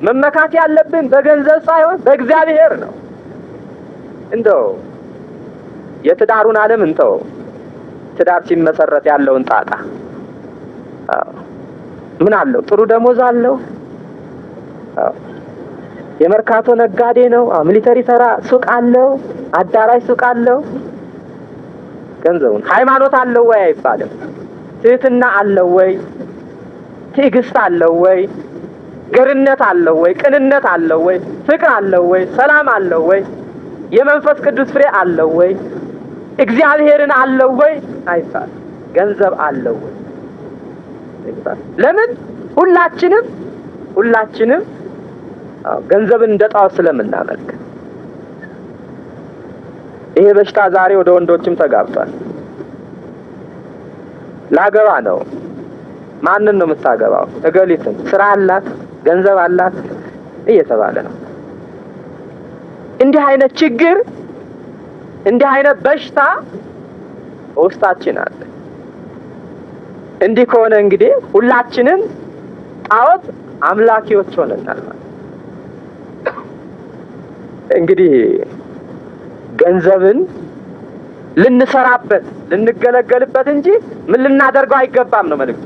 መመካት ያለብን በገንዘብ ሳይሆን በእግዚአብሔር ነው። እንደው የትዳሩን ዓለም እንተው። ትዳር ሲመሰረት ያለውን ጣጣ ምን አለው? ጥሩ ደሞዝ አለው። የመርካቶ ነጋዴ ነው። ሚሊተሪ ተራ ሱቅ አለው፣ አዳራሽ ሱቅ አለው። ገንዘቡን ሃይማኖት አለው ወይ አይባልም። ትህትና አለው ወይ? ትዕግስት አለው ወይ? ገርነት አለው ወይ? ቅንነት አለው ወይ? ፍቅር አለው ወይ? ሰላም አለው ወይ? የመንፈስ ቅዱስ ፍሬ አለው ወይ? እግዚአብሔርን አለው ወይ አይባልም። ገንዘብ አለው ወይ? ለምን? ሁላችንም ገንዘብን እንደ ጣዖት ስለምናመልክ። ይሄ በሽታ ዛሬ ወደ ወንዶችም ተጋብቷል። ላገባ ነው። ማንን ነው የምታገባው? እገሊትን፣ ስራ አላት፣ ገንዘብ አላት እየተባለ ነው። እንዲህ አይነት ችግር፣ እንዲህ አይነት በሽታ ውስጣችን አለ። እንዲህ ከሆነ እንግዲህ ሁላችንም ጣዖት አምላኪዎች ሆነናል ማለት። እንግዲህ ገንዘብን ልንሰራበት ልንገለገልበት እንጂ ምን ልናደርገው አይገባም ነው መልእክቱ።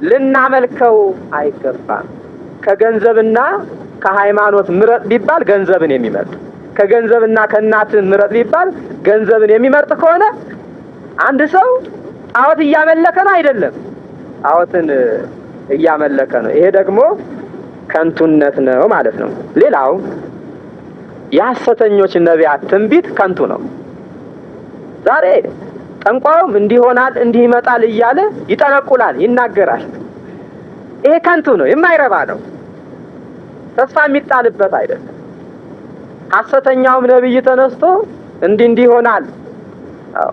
ልናመልከው አይገባም። ከገንዘብና ከሃይማኖት ምረጥ ቢባል ገንዘብን የሚመርጥ፣ ከገንዘብና ከእናት ምረጥ ቢባል ገንዘብን የሚመርጥ ከሆነ አንድ ሰው ጣዖት እያመለከ ነው አይደለም፣ ጣዖትን እያመለከ ነው። ይሄ ደግሞ ከንቱነት ነው ማለት ነው። ሌላው የሐሰተኞች ነቢያት ትንቢት ከንቱ ነው። ዛሬ ጠንቋዩም እንዲህ ይሆናል እንዲህ ይመጣል እያለ ይጠነቁላል፣ ይናገራል። ይሄ ከንቱ ነው፣ የማይረባ ነው፣ ተስፋ የሚጣልበት አይደለም። ሐሰተኛውም ነብይ ተነስቶ እንዲህ ይሆናል፣ አዎ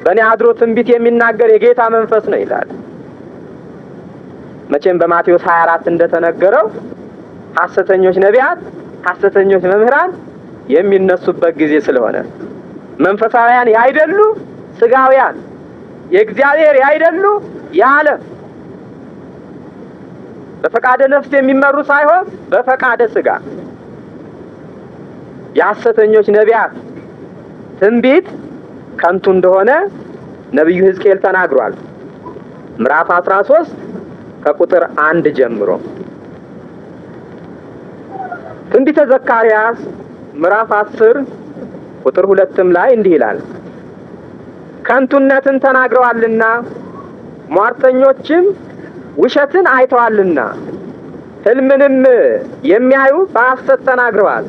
በእኔ አድሮ ትንቢት የሚናገር የጌታ መንፈስ ነው ይላል። መቼም በማቴዎስ 24 እንደተነገረው ሐሰተኞች ነቢያት፣ ሐሰተኞች መምህራን የሚነሱበት ጊዜ ስለሆነ መንፈሳውያን ያይደሉ ስጋውያን፣ የእግዚአብሔር ያይደሉ የዓለም፣ በፈቃደ ነፍስ የሚመሩ ሳይሆን በፈቃደ ስጋ የሐሰተኞች ነቢያት ትንቢት ከንቱ እንደሆነ ነብዩ ሕዝቅኤል ተናግሯል። ምዕራፍ 13 ከቁጥር 1 ጀምሮ። ትንቢተ ዘካርያስ ምዕራፍ 10 ቁጥር 2 ላይ እንዲህ ይላል፣ ከንቱነትን ተናግረዋልና ሟርተኞችም ውሸትን አይተዋልና ሕልምንም የሚያዩ በሐሰት ተናግረዋል፣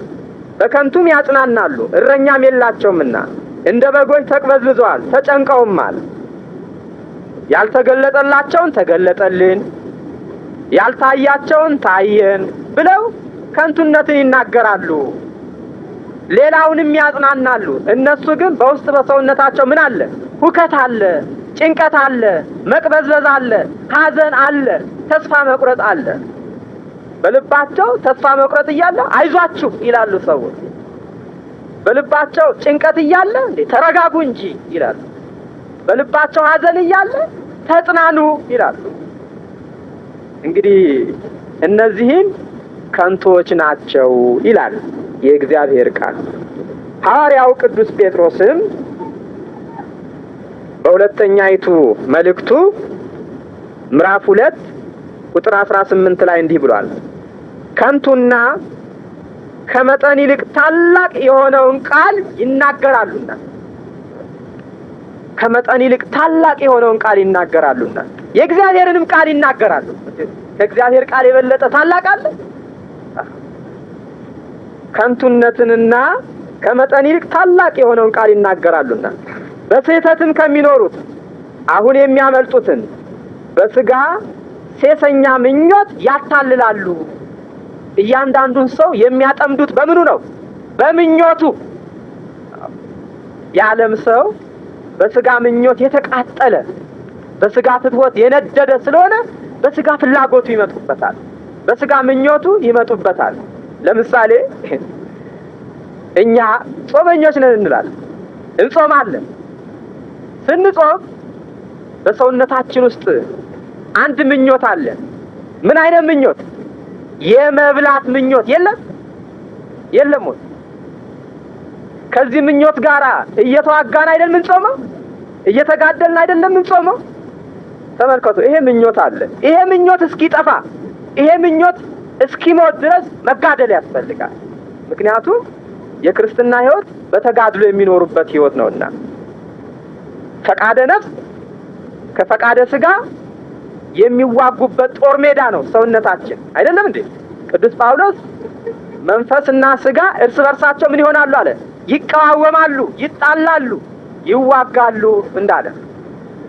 በከንቱም ያጽናናሉ፣ እረኛም የላቸውምና እንደ በጎች ተቅበዝብዘዋል ተጨንቀውማል። ያልተገለጠላቸውን ተገለጠልን፣ ያልታያቸውን ታየን ብለው ከንቱነትን ይናገራሉ፣ ሌላውንም ያጽናናሉ። እነሱ ግን በውስጥ በሰውነታቸው ምን አለ? ሁከት አለ፣ ጭንቀት አለ፣ መቅበዝበዝ አለ፣ ሐዘን አለ፣ ተስፋ መቁረጥ አለ። በልባቸው ተስፋ መቁረጥ እያለ አይዟችሁ ይላሉ ሰዎች። በልባቸው ጭንቀት እያለ ተረጋጉ እንጂ ይላሉ። በልባቸው ሐዘን እያለ ተጽናኑ ይላሉ። እንግዲህ እነዚህም ከንቶች ናቸው ይላል የእግዚአብሔር ቃል። ሐዋርያው ቅዱስ ጴጥሮስም በሁለተኛይቱ መልእክቱ ምዕራፍ 2 ቁጥር 18 ላይ እንዲህ ብሏል፣ ከንቱና ከመጠን ይልቅ ታላቅ የሆነውን ቃል ይናገራሉና፣ ከመጠን ይልቅ ታላቅ የሆነውን ቃል ይናገራሉና የእግዚአብሔርንም ቃል ይናገራሉ። ከእግዚአብሔር ቃል የበለጠ ታላቅ አለ? ከንቱነትንና ከመጠን ይልቅ ታላቅ የሆነውን ቃል ይናገራሉና በስህተትም ከሚኖሩት አሁን የሚያመልጡትን በስጋ ሴሰኛ ምኞት ያታልላሉ። እያንዳንዱን ሰው የሚያጠምዱት በምኑ ነው? በምኞቱ። የዓለም ሰው በስጋ ምኞት የተቃጠለ፣ በስጋ ፍትወት የነደደ ስለሆነ በስጋ ፍላጎቱ ይመጡበታል፣ በስጋ ምኞቱ ይመጡበታል። ለምሳሌ እኛ ጾመኞች ነን እንላለን፣ እንጾማለን። ስንጾም በሰውነታችን ውስጥ አንድ ምኞት አለ። ምን አይነት ምኞት? የመብላት ምኞት። የለም ወይ? ከዚህ ምኞት ጋር እየተዋጋን አይደል የምንጾመው? እየተጋደልን አይደለም የምንጾመው? ተመልከቱ፣ ይሄ ምኞት አለ። ይሄ ምኞት እስኪጠፋ፣ ይሄ ምኞት እስኪሞት ድረስ መጋደል ያስፈልጋል። ምክንያቱም የክርስትና ሕይወት በተጋድሎ የሚኖሩበት ሕይወት ነውና ፈቃደ ነፍስ ከፈቃደ ስጋ የሚዋጉበት ጦር ሜዳ ነው ሰውነታችን። አይደለም እንዴ? ቅዱስ ጳውሎስ መንፈስና ስጋ እርስ በርሳቸው ምን ይሆናሉ አለ? ይቀዋወማሉ፣ ይጣላሉ፣ ይዋጋሉ እንዳለ።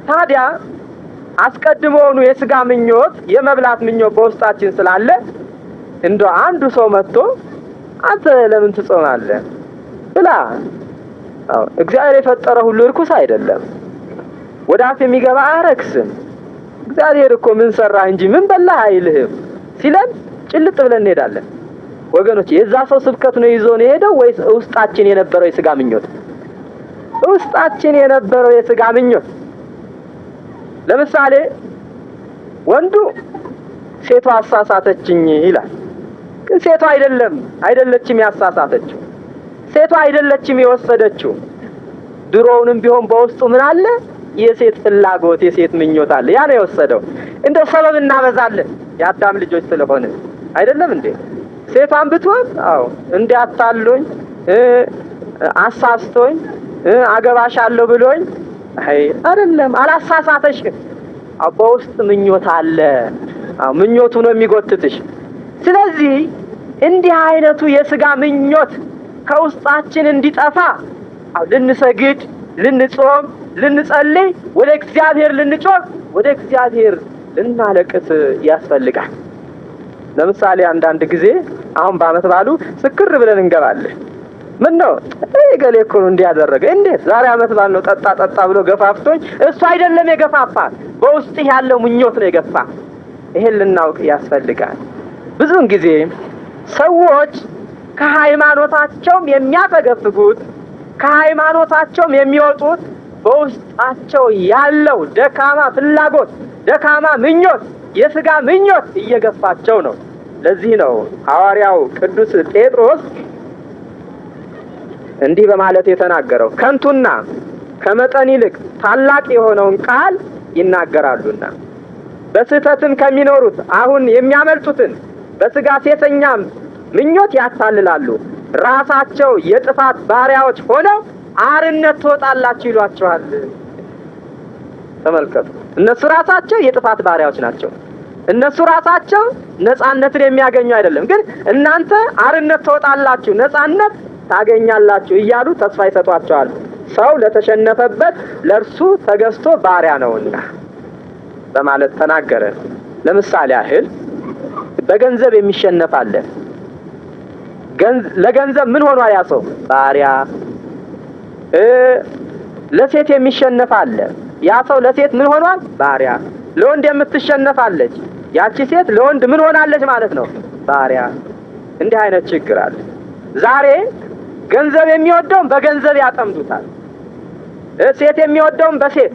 ታዲያ አስቀድሞውኑ የስጋ ምኞት፣ የመብላት ምኞት በውስጣችን ስላለ እንደው አንዱ ሰው መጥቶ አንተ ለምን ትጾማለህ ብላ፣ እግዚአብሔር የፈጠረ ሁሉ እርኩስ አይደለም፣ ወደ አፍ የሚገባ አያረክስም፣ እግዚአብሔር እኮ ምን ሰራህ እንጂ ምን በላህ አይልህም ሲለን ጭልጥ ብለን እንሄዳለን። ወገኖች፣ የዛ ሰው ስብከት ነው ይዞን የሄደው ወይስ ውስጣችን የነበረው የስጋ ምኞት? ውስጣችን የነበረው የስጋ ምኞት። ለምሳሌ ወንዱ ሴቷ አሳሳተችኝ ይላል። ግን ሴቷ አይደለችም ያሳሳተችው፣ ሴቷ አይደለችም የወሰደችው። ድሮውንም ቢሆን በውስጡ ምን አለ? የሴት ፍላጎት፣ የሴት ምኞት አለ። ያ ነው የወሰደው። እንደው ሰበብ እናበዛለን የአዳም ልጆች ስለሆነ አይደለም እንዴ? ሴቷን ብትሆን እንዲያታሉኝ አሳስቶኝ አገባሻለሁ ብሎኝ አይደለም፣ አላሳሳተሽም። በውስጥ ምኞት አለ። ምኞቱ ነው የሚጎትትሽ። ስለዚህ እንዲህ አይነቱ የሥጋ ምኞት ከውስጣችን እንዲጠፋ ልንሰግድ፣ ልንጾም፣ ልንጸልይ፣ ወደ እግዚአብሔር ልንጮህ፣ ወደ እግዚአብሔር ልናለቅስ ያስፈልጋል። ለምሳሌ አንዳንድ ጊዜ አሁን በዓመት በዓሉ ስክር ብለን እንገባለን። ምን ነው ገሌ እኮ ነው እንዲያደረገ፣ እንዴት ዛሬ ዓመት በዓል ነው ጠጣ ጠጣ ብሎ ገፋፍቶኝ፣ እሱ አይደለም የገፋፋ፣ በውስጥ ያለው ምኞት ነው የገፋ። ይሄን ልናውቅ ያስፈልጋል። ብዙውን ጊዜ ሰዎች ከሃይማኖታቸውም የሚያፈገፍጉት ከሃይማኖታቸውም የሚወጡት በውስጣቸው ያለው ደካማ ፍላጎት፣ ደካማ ምኞት፣ የሥጋ ምኞት እየገፋቸው ነው። ለዚህ ነው ሐዋርያው ቅዱስ ጴጥሮስ እንዲህ በማለት የተናገረው፣ ከንቱና ከመጠን ይልቅ ታላቅ የሆነውን ቃል ይናገራሉና በስህተትም ከሚኖሩት አሁን የሚያመልጡትን በሥጋ ሴሰኛም ምኞት ያታልላሉ። ራሳቸው የጥፋት ባሪያዎች ሆነው አርነት ትወጣላችሁ ይሏቸዋል። ተመልከቱ፣ እነሱ ራሳቸው የጥፋት ባሪያዎች ናቸው። እነሱ ራሳቸው ነጻነትን የሚያገኙ አይደለም፣ ግን እናንተ አርነት ትወጣላችሁ፣ ነጻነት ታገኛላችሁ እያሉ ተስፋ ይሰጧቸዋል። ሰው ለተሸነፈበት ለእርሱ ተገዝቶ ባሪያ ነውና በማለት ተናገረ። ለምሳሌ ያህል በገንዘብ የሚሸነፍ አለ። ለገንዘብ ምን ሆኗል ያ ሰው? ባሪያ። ለሴት የሚሸነፍ አለ። ያ ሰው ለሴት ምን ሆኗል? ባሪያ። ለወንድ የምትሸነፋለች ያቺ ሴት ለወንድ ምን ሆናለች ማለት ነው? ባሪያ። እንዲህ አይነት ችግር አለ። ዛሬ ገንዘብ የሚወደውን በገንዘብ ያጠምዱታል። ሴት የሚወደውን በሴት፣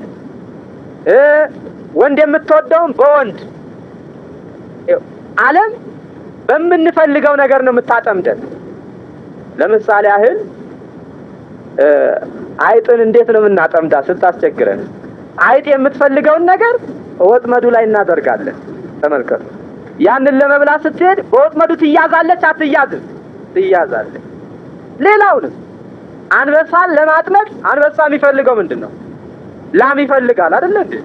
ወንድ የምትወደውን በወንድ። ዓለም በምንፈልገው ነገር ነው የምታጠምደን። ለምሳሌ ያህል አይጥን እንዴት ነው የምናጠምዳት ስታስቸግረን? አይጥ የምትፈልገውን ነገር ወጥመዱ ላይ እናደርጋለን። ተመልከቱ። ያንን ለመብላት ስትሄድ በወጥመዱ ትያዛለች አትያዝም? ትያዛለች። ሌላውንም አንበሳን ለማጥመድ አንበሳ የሚፈልገው ምንድን ነው? ላም ይፈልጋል አይደል እንዴ?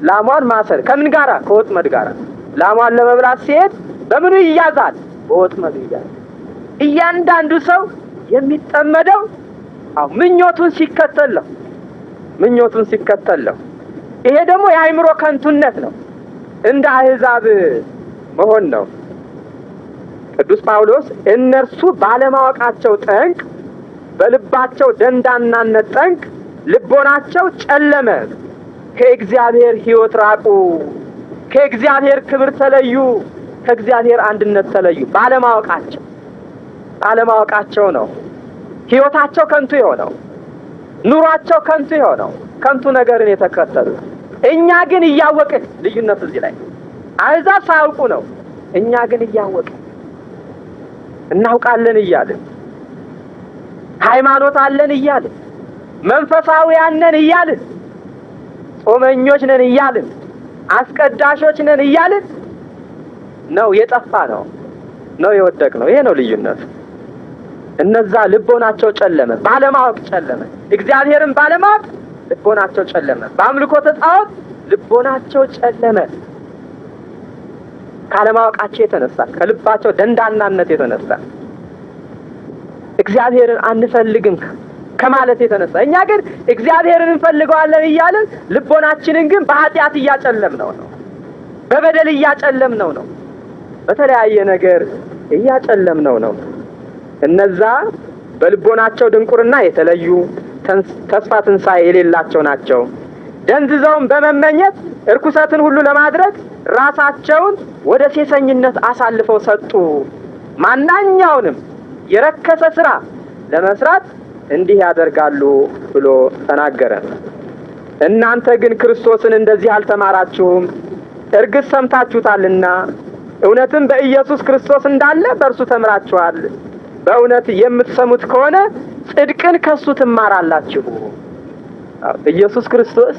ላሟን ማሰር ከምን ጋራ? ከወጥመድ ጋራ። ላሟን ለመብላት ሲሄድ በምኑ ይያዛል? በወጥመዱ ይያዛል። እያንዳንዱ ሰው የሚጠመደው ምኞቱን ሲከተል ነው። ምኞቱን ሲከተል ነው። ይሄ ደግሞ የአእምሮ ከንቱነት ነው። እንደ አሕዛብ መሆን ነው። ቅዱስ ጳውሎስ እነርሱ ባለማወቃቸው ጠንቅ፣ በልባቸው ደንዳናነት ጠንቅ ልቦናቸው ጨለመ፣ ከእግዚአብሔር ሕይወት ራቁ፣ ከእግዚአብሔር ክብር ተለዩ፣ ከእግዚአብሔር አንድነት ተለዩ። ባለማወቃቸው ነው ሕይወታቸው ከንቱ የሆነው፣ ኑሯቸው ከንቱ የሆነው፣ ከንቱ ነገርን የተከተሉ። እኛ ግን እያወቅን፣ ልዩነቱ እዚህ ላይ አሕዛብ ሳያውቁ ነው። እኛ ግን እያወቅን እናውቃለን እያልን ሃይማኖት አለን እያልን መንፈሳዊያን ነን እያልን ጾመኞች ነን እያልን አስቀዳሾች ነን እያልን ነው የጠፋ ነው የወደቅ ነው። ይሄ ነው ልዩነቱ። እነዛ ልቦናቸው ጨለመ፣ ባለማወቅ ጨለመ። እግዚአብሔርን ባለማወቅ ልቦናቸው ጨለመ። በአምልኮተ ጣዖት ልቦናቸው ጨለመ። ካለማወቃቸው የተነሳ፣ ከልባቸው ደንዳናነት የተነሳ፣ እግዚአብሔርን አንፈልግም ከማለት የተነሳ። እኛ ግን እግዚአብሔርን እንፈልገዋለን እያልን ልቦናችንን ግን በኃጢአት እያጨለምነው ነው፣ በበደል እያጨለምነው ነው፣ በተለያየ ነገር እያጨለምነው ነው። እነዛ በልቦናቸው ድንቁርና የተለዩ ተስፋ ትንሣኤ የሌላቸው ናቸው። ደንዝዘውን በመመኘት እርኩሰትን ሁሉ ለማድረግ ራሳቸውን ወደ ሴሰኝነት አሳልፈው ሰጡ። ማናኛውንም የረከሰ ስራ ለመስራት እንዲህ ያደርጋሉ ብሎ ተናገረ። እናንተ ግን ክርስቶስን እንደዚህ አልተማራችሁም። እርግጥ ሰምታችሁታልና እውነትም በኢየሱስ ክርስቶስ እንዳለ በእርሱ ተምራችኋል። በእውነት የምትሰሙት ከሆነ ጽድቅን ከሱ ትማራላችሁ። ኢየሱስ ክርስቶስ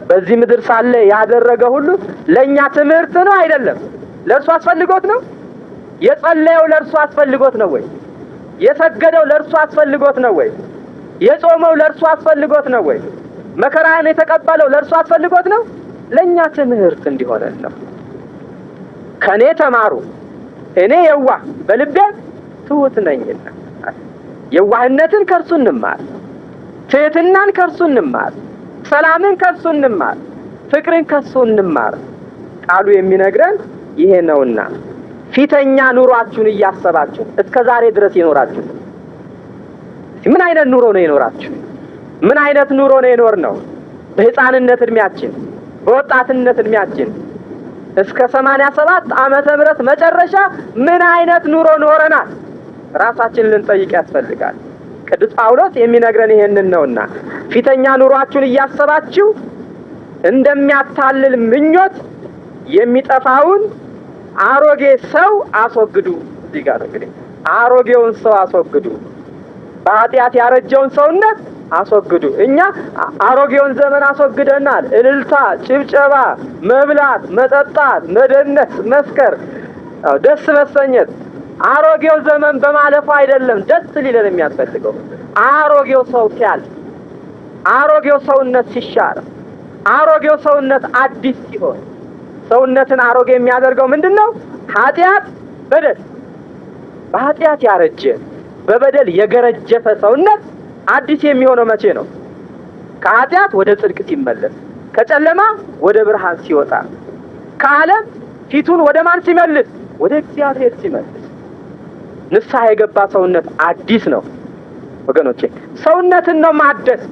በዚህ ምድር ሳለ ያደረገ ሁሉ ለኛ ትምህርት ነው አይደለም? ለእርሱ አስፈልጎት ነው? የጸለየው ለእርሱ አስፈልጎት ነው ወይ? የሰገደው ለእርሱ አስፈልጎት ነው ወይ? የጾመው ለእርሱ አስፈልጎት ነው ወይ? መከራን የተቀበለው ለእርሱ አስፈልጎት ነው? ለኛ ትምህርት እንዲሆነን ነው። ከኔ ተማሩ እኔ የዋህ በልቤ ትሑት ነኝና። የዋህነትን ከእርሱ እንማር፣ ትሕትናን ከእርሱ እንማር፣ ሰላምን ከእርሱ እንማር፣ ፍቅርን ከእርሱ እንማር። ቃሉ የሚነግረን ይሄ ነውና ፊተኛ ኑሯችሁን እያሰባችሁ እስከ ዛሬ ድረስ የኖራችሁ ምን አይነት ኑሮ ነው የኖራችሁ? ምን አይነት ኑሮ ነው የኖርነው? በሕፃንነት እድሜያችን፣ በወጣትነት እድሜያችን እስከ 87 ዓመተ ምህረት መጨረሻ ምን አይነት ኑሮ ኖረናል? ራሳችንን ልንጠይቅ ያስፈልጋል። ቅዱስ ጳውሎስ የሚነግረን ይሄንን ነውና ፊተኛ ኑሯችሁን እያሰባችሁ እንደሚያታልል ምኞት የሚጠፋውን አሮጌ ሰው አስወግዱ። እዚህ ጋር እንግዲህ አሮጌውን ሰው አስወግዱ፣ በኃጢአት ያረጀውን ሰውነት አስወግዱ። እኛ አሮጌውን ዘመን አስወግደናል። እልልታ፣ ጭብጨባ፣ መብላት፣ መጠጣት፣ መደነስ፣ መስከር፣ ደስ መሰኘት አሮጌው ዘመን በማለፉ አይደለም ደስ ሊለን የሚያስፈልገው። አሮጌው ሰው ሲያልፍ፣ አሮጌው ሰውነት ሲሻር፣ አሮጌው ሰውነት አዲስ ሲሆን፣ ሰውነትን አሮጌ የሚያደርገው ምንድነው? ኃጢአት፣ በደል። በኃጢአት ያረጀ በበደል የገረጀፈ ሰውነት አዲስ የሚሆነው መቼ ነው? ከኃጢአት ወደ ጽድቅ ሲመለስ፣ ከጨለማ ወደ ብርሃን ሲወጣ፣ ከዓለም ፊቱን ወደ ማን ሲመልስ? ወደ እግዚአብሔር ሲመልስ። ንስሐ የገባ ሰውነት አዲስ ነው ወገኖቼ። ሰውነትን ነው ማደስ።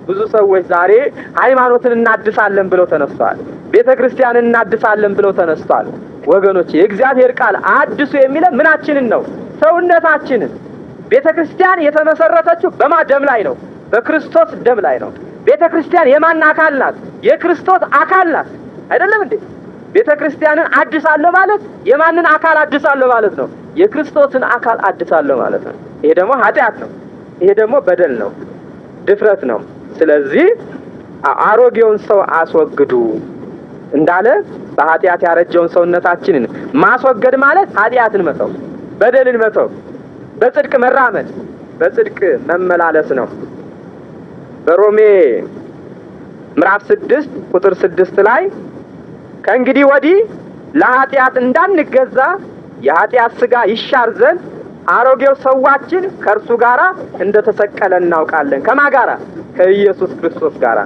ብዙ ሰዎች ዛሬ ሃይማኖትን እናድሳለን ብለው ተነስተዋል። ቤተ ክርስቲያንን እናድሳለን ብለው ተነስተዋል። ወገኖቼ የእግዚአብሔር ቃል አድሱ የሚለው ምናችንን ነው? ሰውነታችንን። ቤተ ክርስቲያን የተመሰረተችው በማን ደም ላይ ነው? በክርስቶስ ደም ላይ ነው። ቤተ ክርስቲያን የማን አካል ናት? የክርስቶስ አካል ናት። አይደለም እንዴ? ቤተ ክርስቲያንን አድሳለሁ ማለት የማንን አካል አድሳለሁ ማለት ነው? የክርስቶስን አካል አድሳለሁ ማለት ነው። ይሄ ደግሞ ኃጢአት ነው። ይሄ ደግሞ በደል ነው፣ ድፍረት ነው። ስለዚህ አሮጌውን ሰው አስወግዱ እንዳለ በኃጢአት ያረጀውን ሰውነታችንን ማስወገድ ማለት ኃጢአትን መተው፣ በደልን መተው፣ በጽድቅ መራመድ፣ በጽድቅ መመላለስ ነው። በሮሜ ምዕራፍ 6 ቁጥር 6 ላይ ከእንግዲህ ወዲህ ለኃጢአት እንዳንገዛ የኃጢአት ሥጋ ይሻር ዘንድ አሮጌው ሰዋችን ከእርሱ ጋራ እንደተሰቀለ እናውቃለን። ከማን ጋራ? ከኢየሱስ ክርስቶስ ጋራ።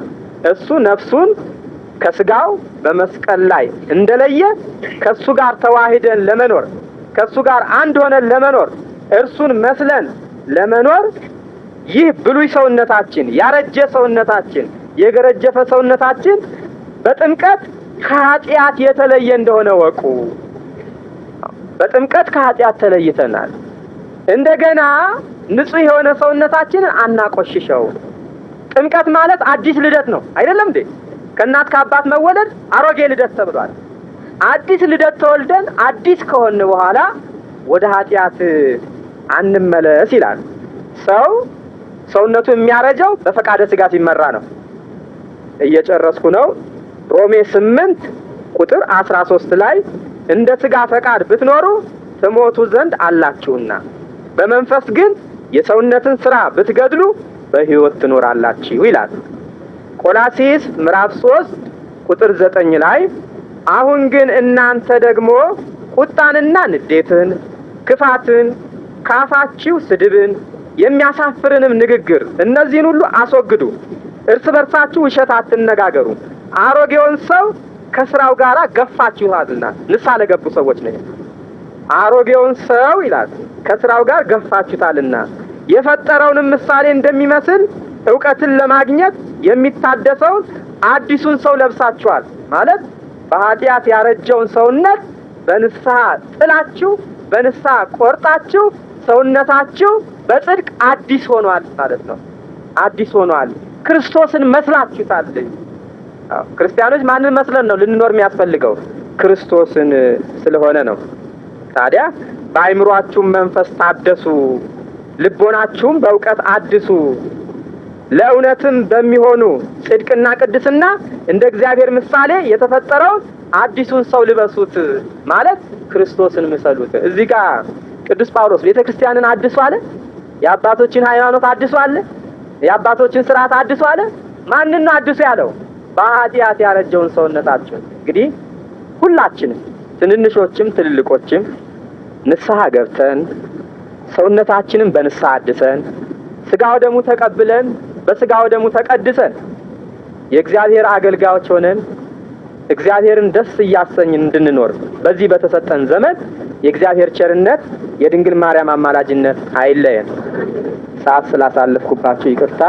እሱ ነፍሱን ከሥጋው በመስቀል ላይ እንደለየ ከእሱ ጋር ተዋሂደን ለመኖር፣ ከእሱ ጋር አንድ ሆነን ለመኖር፣ እርሱን መስለን ለመኖር ይህ ብሉይ ሰውነታችን፣ ያረጀ ሰውነታችን፣ የገረጀፈ ሰውነታችን በጥምቀት ከኃጢአት የተለየ እንደሆነ ወቁ። በጥምቀት ከኃጢአት ተለይተናል። እንደገና ንጹህ የሆነ ሰውነታችንን አናቆሽሸው። ጥምቀት ማለት አዲስ ልደት ነው አይደለም እንዴ? ከእናት ከአባት መወለድ አሮጌ ልደት ተብሏል። አዲስ ልደት ተወልደን አዲስ ከሆነ በኋላ ወደ ኃጢአት አንመለስ ይላል። ሰውነቱ የሚያረጀው በፈቃደ ሥጋ ሲመራ ነው። እየጨረስኩ ነው። ሮሜ 8 ቁጥር 13 ላይ እንደ ሥጋ ፈቃድ ብትኖሩ ትሞቱ ዘንድ አላችሁና በመንፈስ ግን የሰውነትን ሥራ ብትገድሉ በሕይወት ትኖራላችሁ ይላል። ቆላስይስ ምዕራፍ 3 ቁጥር 9 ላይ አሁን ግን እናንተ ደግሞ ቁጣንና ንዴትን፣ ክፋትን፣ ካፋችሁ ስድብን፣ የሚያሳፍርንም ንግግር እነዚህን ሁሉ አስወግዱ። እርስ በርሳችሁ ውሸት አትነጋገሩ፣ አሮጌውን ሰው ከስራው ጋር ገፋችኋልና። ንስሐ ለገቡ ሰዎች ነው። አሮጌውን ሰው ይላል ከስራው ጋር ገፋችሁታልና የፈጠረውንም ምሳሌ እንደሚመስል ዕውቀትን ለማግኘት የሚታደሰውን አዲሱን ሰው ለብሳችኋል። ማለት በኃጢአት ያረጀውን ሰውነት በንስሐ ጥላችሁ፣ በንስሐ ቆርጣችሁ ሰውነታችሁ በጽድቅ አዲስ ሆኗል ማለት ነው። አዲስ ሆኗል። ክርስቶስን መስላችሁታል። ክርስቲያኖች ማንን መስለን ነው ልንኖር የሚያስፈልገው? ክርስቶስን ስለሆነ ነው። ታዲያ በአእምሯችሁም መንፈስ ታደሱ፣ ልቦናችሁም በእውቀት አድሱ፣ ለእውነትም በሚሆኑ ጽድቅና ቅድስና እንደ እግዚአብሔር ምሳሌ የተፈጠረው አዲሱን ሰው ልበሱት ማለት ክርስቶስን ምሰሉት። እዚህ ጋር ቅዱስ ጳውሎስ ቤተክርስቲያንን አድሱ አለ። የአባቶችን ሃይማኖት አድሱ አለ። የአባቶችን ስርዓት አድሱ አለ። ማንን ነው አድሱ ያለው? በኃጢአት ያረጀውን ሰውነታችን። እንግዲህ ሁላችንም ትንንሾችም ትልልቆችም ንስሐ ገብተን ሰውነታችንን በንስሐ አድሰን ስጋው ደሙ ተቀብለን በስጋው ደሙ ተቀድሰን የእግዚአብሔር አገልጋዮች ሆነን እግዚአብሔርን ደስ እያሰኝን እንድንኖር በዚህ በተሰጠን ዘመን የእግዚአብሔር ቸርነት የድንግል ማርያም አማላጅነት አይለየን። ሰዓት ስላሳለፍኩባችሁ ይቅርታ።